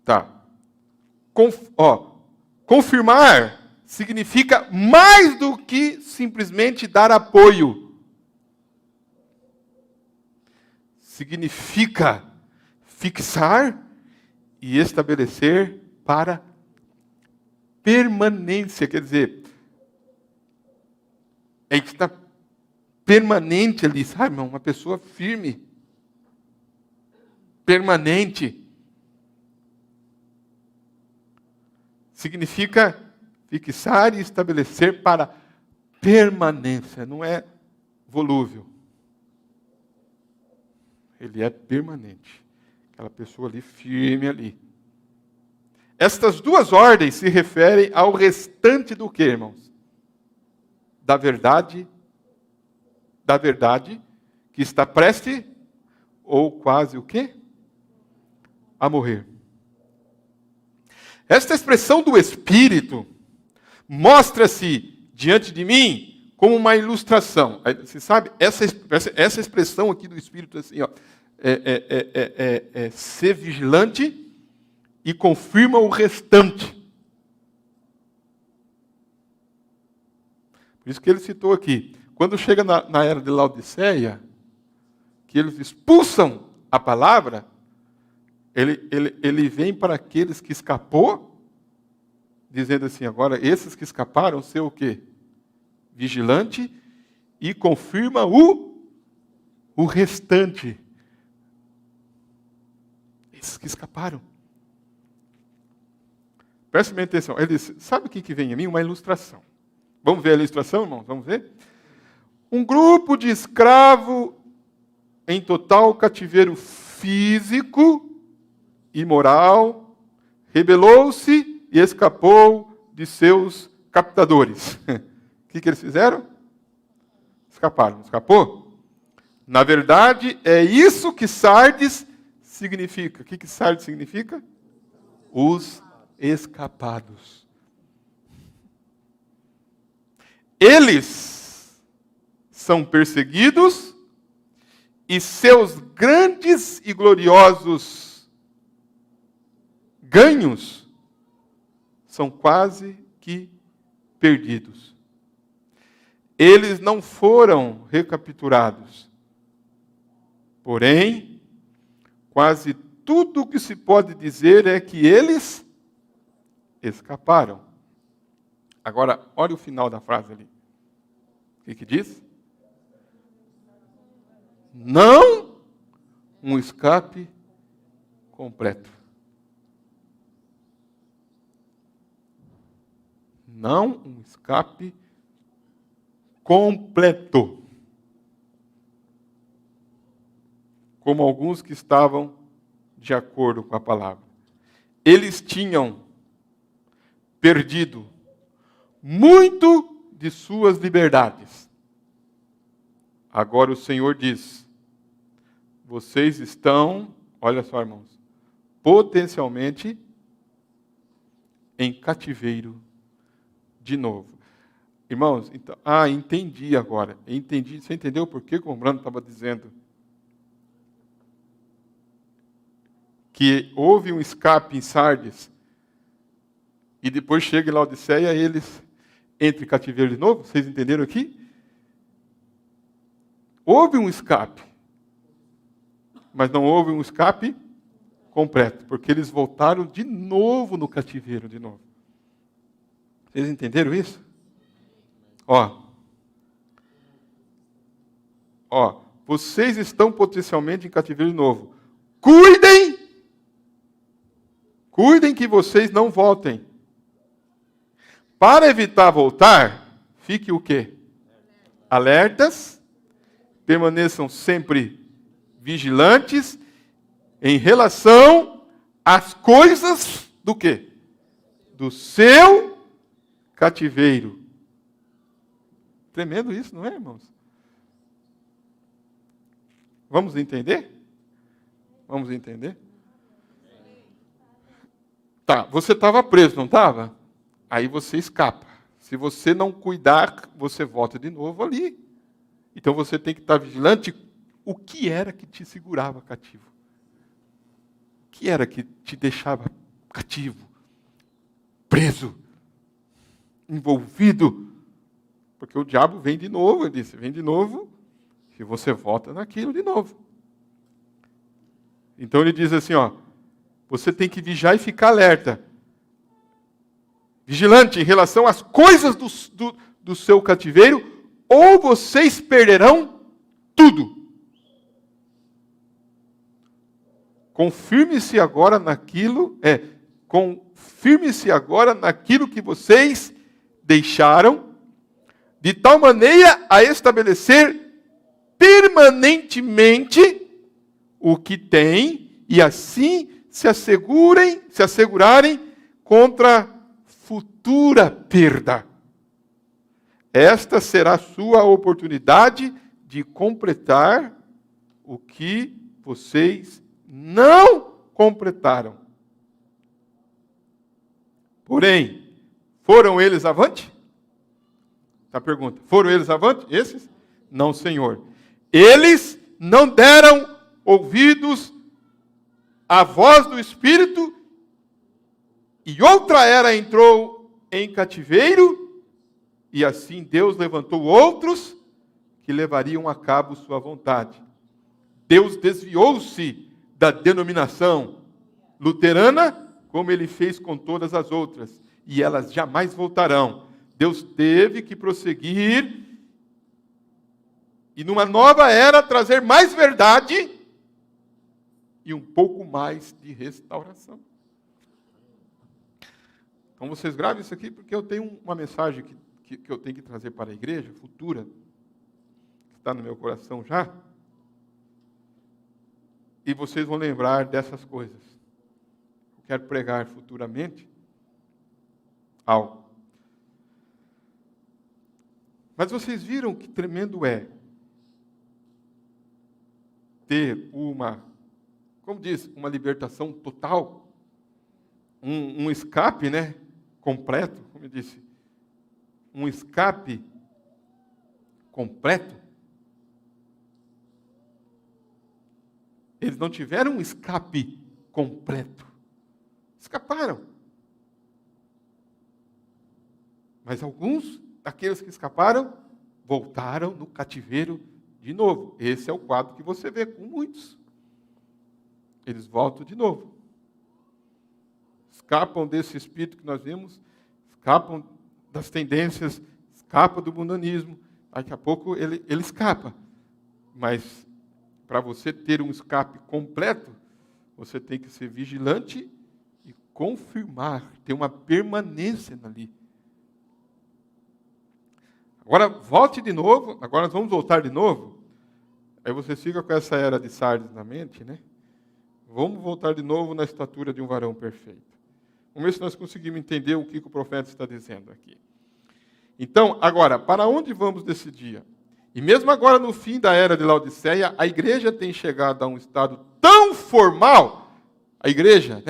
Tá. Confirmar significa mais do que simplesmente dar apoio. Significa fixar e estabelecer para permanência. Quer dizer, é que está permanente ali, sabe, irmão? Uma pessoa firme. Permanente. Significa fixar e estabelecer para permanência. Não é volúvel. Ele é permanente. Aquela pessoa ali, firme ali. Estas duas ordens se referem ao restante do quê, irmãos? Da verdade que está prestes ou quase o quê? A morrer. Esta expressão do Espírito mostra-se diante de mim como uma ilustração. Você sabe, essa expressão aqui do Espírito, assim, ó, ser vigilante e confirma o restante. Por isso que ele citou aqui. Quando chega na era de Laodiceia, que eles expulsam a palavra, ele vem para aqueles que escapou, dizendo assim, agora, esses que escaparam, ser o quê? Vigilante, e confirma o restante. Esses que escaparam. Preste bem atenção. Ele diz, sabe o que vem em mim? Uma ilustração. Vamos ver a ilustração, irmãos? Vamos ver? Um grupo de escravos em total cativeiro físico e moral, rebelou-se e escapou de seus captadores. O que eles fizeram? Escaparam. Escapou? Na verdade, é isso que Sardes significa. O que Sardes significa? Os escapados. Eles são perseguidos e seus grandes e gloriosos ganhos são quase que perdidos. Eles não foram recapturados. Porém, quase tudo o que se pode dizer é que eles escaparam. Agora, olha o final da frase ali. O que diz? Não um escape completo. Não um escape completo. Como alguns que estavam de acordo com a palavra. Eles tinham perdido muito de suas liberdades. Agora o Senhor diz: vocês estão, olha só, irmãos, potencialmente em cativeiro de novo. Irmãos, então, entendi agora. Entendi. Você entendeu por que o Brando estava dizendo que houve um escape em Sardes e depois chega em Laodiceia eles entram em cativeiro de novo? Vocês entenderam aqui? Houve um escape, mas não houve um escape completo, porque eles voltaram de novo no cativeiro de novo. Vocês entenderam isso? Vocês estão potencialmente em cativeiro de novo. Cuidem que vocês não voltem. Para evitar voltar, fique o quê? Alertas, permaneçam sempre vigilantes em relação às coisas do quê? Do seu cativeiro. Tremendo isso, não é, irmãos? Vamos entender? Vamos entender? Tá, você estava preso, não estava? Aí você escapa. Se você não cuidar, você volta de novo ali. Então você tem que estar vigilante. O que era que te segurava cativo? O que era que te deixava cativo? Preso? Envolvido? Porque o diabo vem de novo, ele disse, vem de novo, e você volta naquilo de novo. Então ele diz assim, você tem que vigiar e ficar alerta. Vigilante em relação às coisas do seu cativeiro, ou vocês perderão tudo. Confirme-se agora naquilo que vocês deixaram, de tal maneira a estabelecer permanentemente o que tem, e assim se assegurarem contra futura perda. Esta será a sua oportunidade de completar o que vocês não completaram. Porém, foram eles avante? A pergunta, foram eles avante? Esses? Não, Senhor. Eles não deram ouvidos à voz do Espírito, e outra era entrou em cativeiro, e assim Deus levantou outros que levariam a cabo sua vontade. Deus desviou-se da denominação luterana, como ele fez com todas as outras, e elas jamais voltarão. Deus teve que prosseguir e numa nova era trazer mais verdade e um pouco mais de restauração. Então vocês gravem isso aqui, porque eu tenho uma mensagem que eu tenho que trazer para a igreja futura, que está no meu coração já, e vocês vão lembrar dessas coisas. Eu quero pregar futuramente algo. Mas vocês viram que tremendo é ter uma libertação total, um escape, completo, como eu disse, um escape completo. Eles não tiveram um escape completo. Escaparam. Mas alguns daqueles que escaparam voltaram no cativeiro de novo. Esse é o quadro que você vê com muitos. eles voltam de novo. Escapam desse espírito que nós vimos, escapam das tendências, escapam do mundanismo. Daqui a pouco ele escapa. Mas para você ter um escape completo, você tem que ser vigilante e confirmar, ter uma permanência ali. Agora, volte de novo, agora nós vamos voltar de novo. Aí você fica com essa era de Sardes na mente, né? Vamos voltar de novo na estatura de um varão perfeito. Vamos ver se nós conseguimos entender o que o profeta está dizendo aqui. Então, agora, para onde vamos desse dia? E mesmo agora, no fim da era de Laodiceia, a igreja tem chegado a um estado tão formal, a igreja,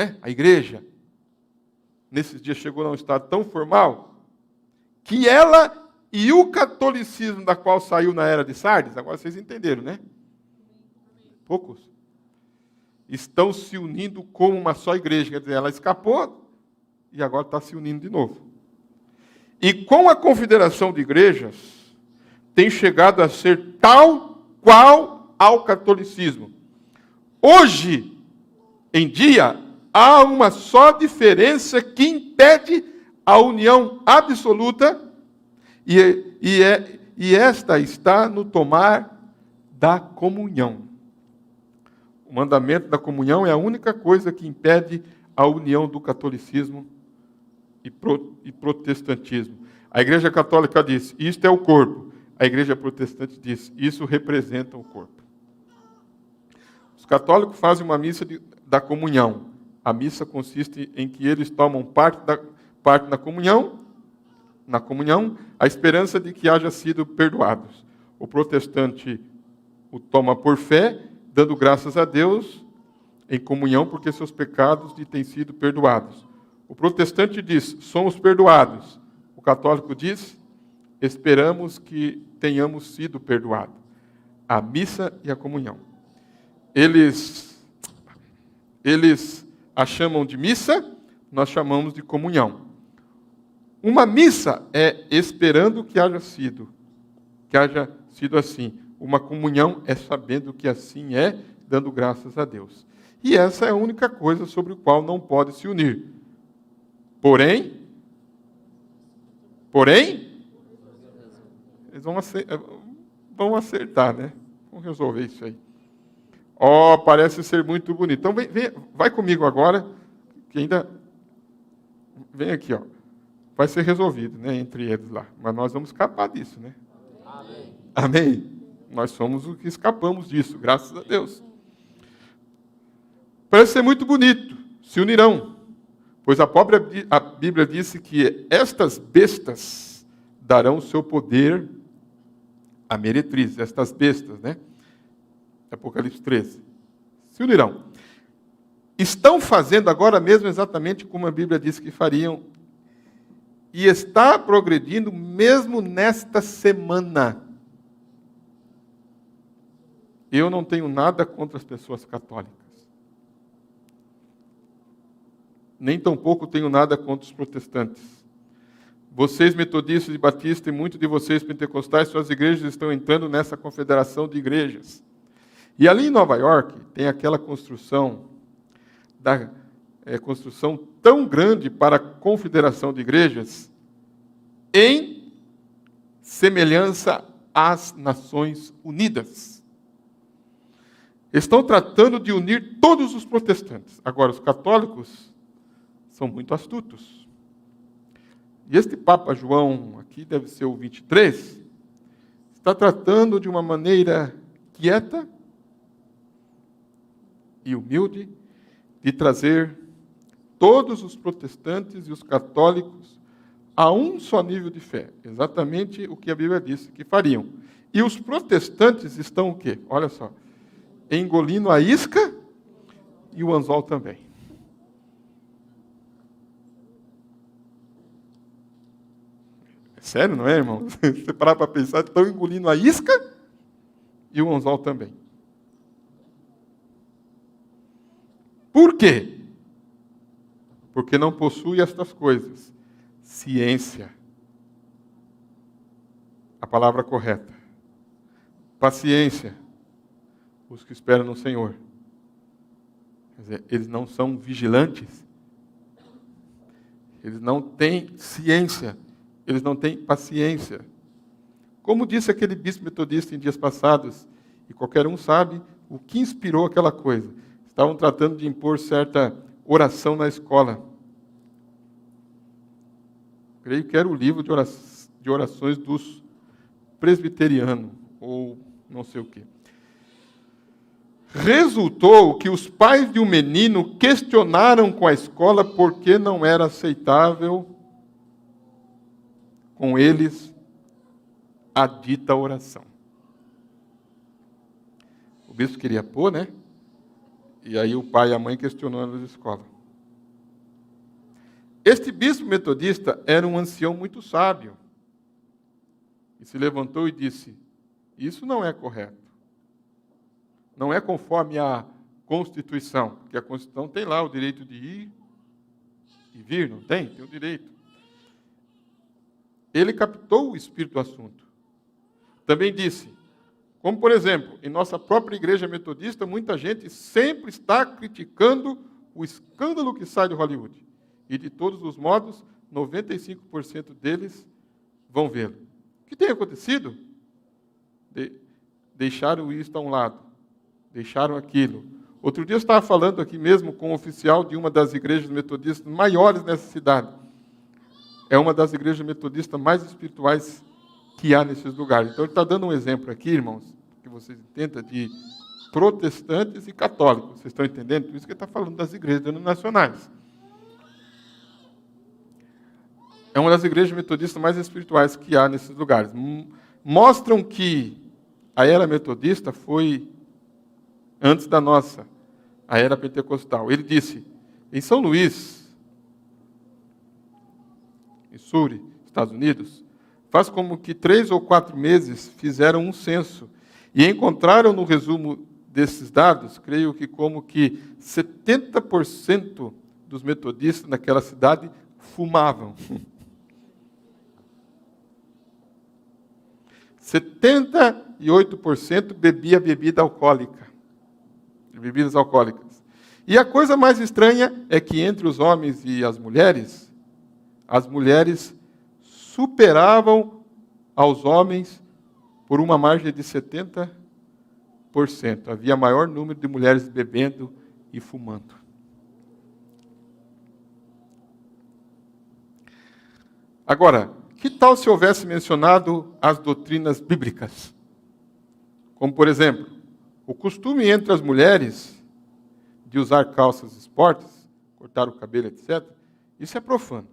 nesses dias chegou a um estado tão formal, que ela e o catolicismo da qual saiu na era de Sardes, agora vocês entenderam, né? Poucos. Estão se unindo como uma só igreja, quer dizer, ela escapou e agora está se unindo de novo. E com a confederação de igrejas, tem chegado a ser tal qual ao catolicismo. Hoje em dia, há uma só diferença que impede a união absoluta, e esta está no tomar da comunhão. O mandamento da comunhão é a única coisa que impede a união do catolicismo e protestantismo. A Igreja Católica diz, isto é o corpo. A Igreja Protestante diz, isso representa o corpo. Os católicos fazem uma missa da comunhão. A missa consiste em que eles tomam parte na comunhão, a esperança de que haja sido perdoados. O protestante o toma por fé, dando graças a Deus, em comunhão, porque seus pecados lhe têm sido perdoados. O protestante diz, somos perdoados. O católico diz, esperamos que tenhamos sido perdoados. A missa e a comunhão. Eles a chamam de missa, nós chamamos de comunhão. Uma missa é esperando que haja sido assim. Uma comunhão é sabendo que assim é, dando graças a Deus. E essa é a única coisa sobre a qual não pode se unir. Porém, eles vão acertar, né? Vamos resolver isso aí. Parece ser muito bonito. Então, vai comigo agora, que ainda... Vem aqui, vai ser resolvido, né, entre eles lá. Mas nós vamos escapar disso, né? Amém. Amém? Nós somos os que escapamos disso, graças a Deus. Parece ser muito bonito. Se unirão. Pois a Bíblia disse que estas bestas darão seu poder à meretriz. Estas bestas, né? Apocalipse 13. Se unirão. Estão fazendo agora mesmo exatamente como a Bíblia disse que fariam. E está progredindo mesmo nesta semana. Eu não tenho nada contra as pessoas católicas. Nem tampouco tenho nada contra os protestantes. Vocês, metodistas e batistas, e muitos de vocês, pentecostais, suas igrejas estão entrando nessa confederação de igrejas. E ali em Nova York, tem aquela construção tão grande para a confederação de igrejas, em semelhança às Nações Unidas. Estão tratando de unir todos os protestantes. Agora, os católicos são muito astutos. E este Papa João, aqui deve ser o 23, está tratando de uma maneira quieta e humilde de trazer todos os protestantes e os católicos a um só nível de fé. Exatamente o que a Bíblia disse que fariam. E os protestantes estão o quê? Olha só. Engolindo a isca e o anzol também. É sério, não é, irmão? Você parar para pensar, estão engolindo a isca e o anzol também. Por quê? Porque não possui estas coisas. Ciência. A palavra correta. Paciência. Os que esperam no Senhor. Quer dizer, eles não são vigilantes. Eles não têm ciência. Eles não têm paciência. Como disse aquele bispo metodista em dias passados, e qualquer um sabe o que inspirou aquela coisa. Estavam tratando de impor certa oração na escola. Creio que era o livro de orações dos presbiterianos, ou não sei o quê. Resultou que os pais de um menino questionaram com a escola por que não era aceitável com eles a dita oração. O bispo queria pôr, né? E aí o pai e a mãe questionando na escola. Este bispo metodista era um ancião muito sábio. E se levantou e disse: isso não é correto. Não é conforme a Constituição, porque a Constituição tem lá o direito de ir e vir, não tem? Tem o direito. Ele captou o espírito do assunto. Também disse, como por exemplo, em nossa própria igreja metodista, muita gente sempre está criticando o escândalo que sai de Hollywood. E de todos os modos, 95% deles vão vê-lo. O que tem acontecido? Deixaram isso a um lado. Deixaram aquilo. Outro dia eu estava falando aqui mesmo com um oficial de uma das igrejas metodistas maiores nessa cidade. É uma das igrejas metodistas mais espirituais que há nesses lugares. Então ele está dando um exemplo aqui, irmãos, que vocês entendam, de protestantes e católicos. Vocês estão entendendo? Por isso que ele está falando das igrejas denominacionais. É uma das igrejas metodistas mais espirituais que há nesses lugares. Mostram que a era metodista foi antes da nossa, a era pentecostal. Ele disse, em São Luís, Missouri, Estados Unidos, faz como que 3 ou 4 meses fizeram um censo e encontraram no resumo desses dados, creio que como que 70% dos metodistas naquela cidade fumavam. 78% bebia bebida alcoólica. Bebidas alcoólicas. E a coisa mais estranha é que entre os homens e as mulheres superavam aos homens por uma margem de 70%. Havia maior número de mulheres bebendo e fumando. Agora, que tal se houvesse mencionado as doutrinas bíblicas? Como, por exemplo, o costume entre as mulheres de usar calças esportes, cortar o cabelo, etc., isso é profano.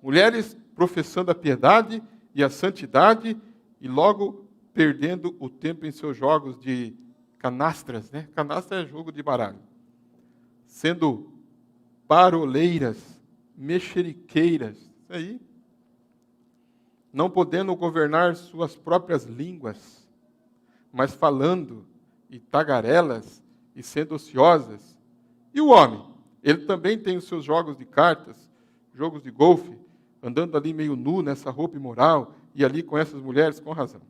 Mulheres professando a piedade e a santidade e logo perdendo o tempo em seus jogos de canastras, né? Canastra é jogo de baralho. Sendo paroleiras, mexeriqueiras, isso aí. Não podendo governar suas próprias línguas, mas falando e tagarelas e sendo ociosas. E o homem? Ele também tem os seus jogos de cartas, jogos de golfe, andando ali meio nu nessa roupa imoral e ali com essas mulheres, com razão.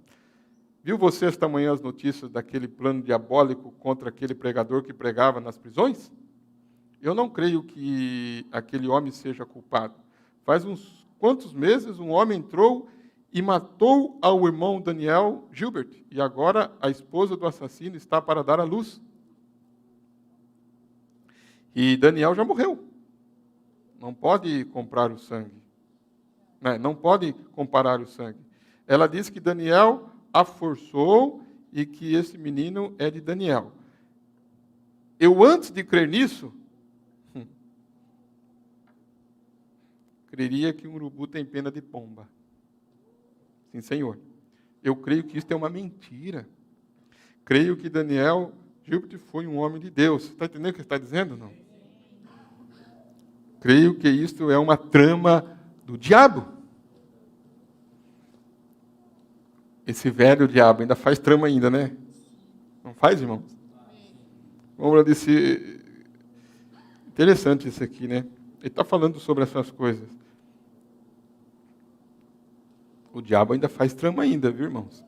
Viu você esta manhã as notícias daquele plano diabólico contra aquele pregador que pregava nas prisões? Eu não creio que aquele homem seja culpado. Faz uns quantos meses um homem entrou e matou ao irmão Daniel Gilbert. E agora a esposa do assassino está para dar à luz. E Daniel já morreu. Não pode comprar o sangue. Não pode comparar o sangue. Ela diz que Daniel a forçou e que esse menino é de Daniel. Eu, antes de crer nisso, creria que um urubu tem pena de pomba. Sim, Senhor. Eu creio que isso é uma mentira. Creio que Daniel Gilbert foi um homem de Deus. Está entendendo o que está dizendo? Não? Creio que isto é uma trama do diabo. Esse velho diabo ainda faz trama ainda, né? Não faz, irmão? Vamos lá, disse... Interessante isso aqui, né? Ele está falando sobre essas coisas. O diabo ainda faz trama ainda, viu, irmãos?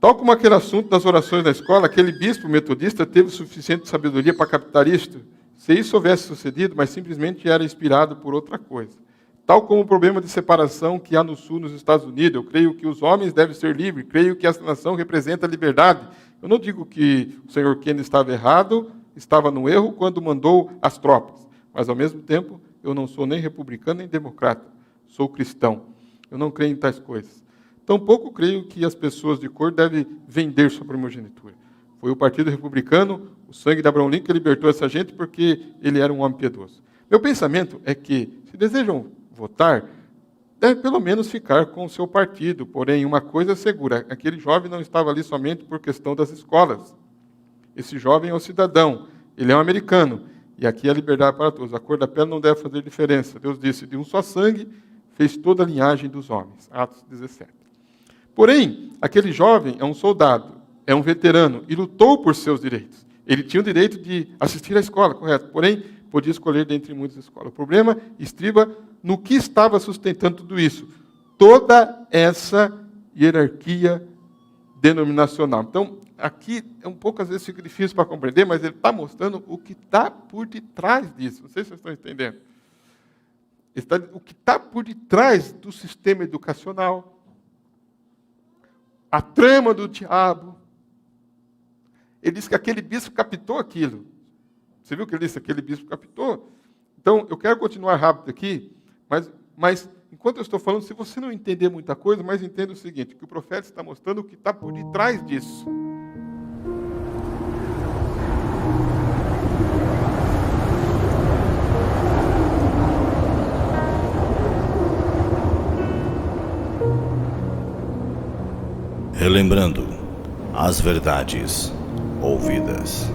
Tal como aquele assunto das orações da escola, aquele bispo metodista teve suficiente sabedoria para captar isto. Se isso houvesse sucedido, mas simplesmente era inspirado por outra coisa. Tal como o problema de separação que há no Sul, nos Estados Unidos, eu creio que os homens devem ser livres, creio que essa nação representa a liberdade. Eu não digo que o senhor Kennedy estava errado, estava no erro quando mandou as tropas, mas ao mesmo tempo eu não sou nem republicano nem democrata, sou cristão. Eu não creio em tais coisas. Tampouco creio que as pessoas de cor devem vender sua primogenitura. Foi o Partido Republicano, o sangue de Abraham Lincoln, que libertou essa gente porque ele era um homem piedoso. Meu pensamento é que, se desejam votar, deve pelo menos ficar com o seu partido. Porém, uma coisa é segura, aquele jovem não estava ali somente por questão das escolas. Esse jovem é um cidadão, ele é um americano, e aqui é liberdade para todos. A cor da pele não deve fazer diferença. Deus disse, de um só sangue, fez toda a linhagem dos homens. Atos 17. Porém, aquele jovem é um soldado, é um veterano, e lutou por seus direitos. Ele tinha o direito de assistir à escola, correto? Porém, podia escolher dentre muitas escolas. O problema estriba no que estava sustentando tudo isso. Toda essa hierarquia denominacional. Então, aqui é um pouco, às vezes, fica difícil para compreender, mas ele está mostrando o que está por detrás disso. Não sei se vocês estão entendendo. O que está por detrás do sistema educacional, a trama do diabo. Ele disse que aquele bispo captou aquilo. Você viu que ele disse que aquele bispo captou? Então, eu quero continuar rápido aqui, mas enquanto eu estou falando, se você não entender muita coisa, mas entenda o seguinte, que o profeta está mostrando o que está por detrás disso. Relembrando as verdades ouvidas.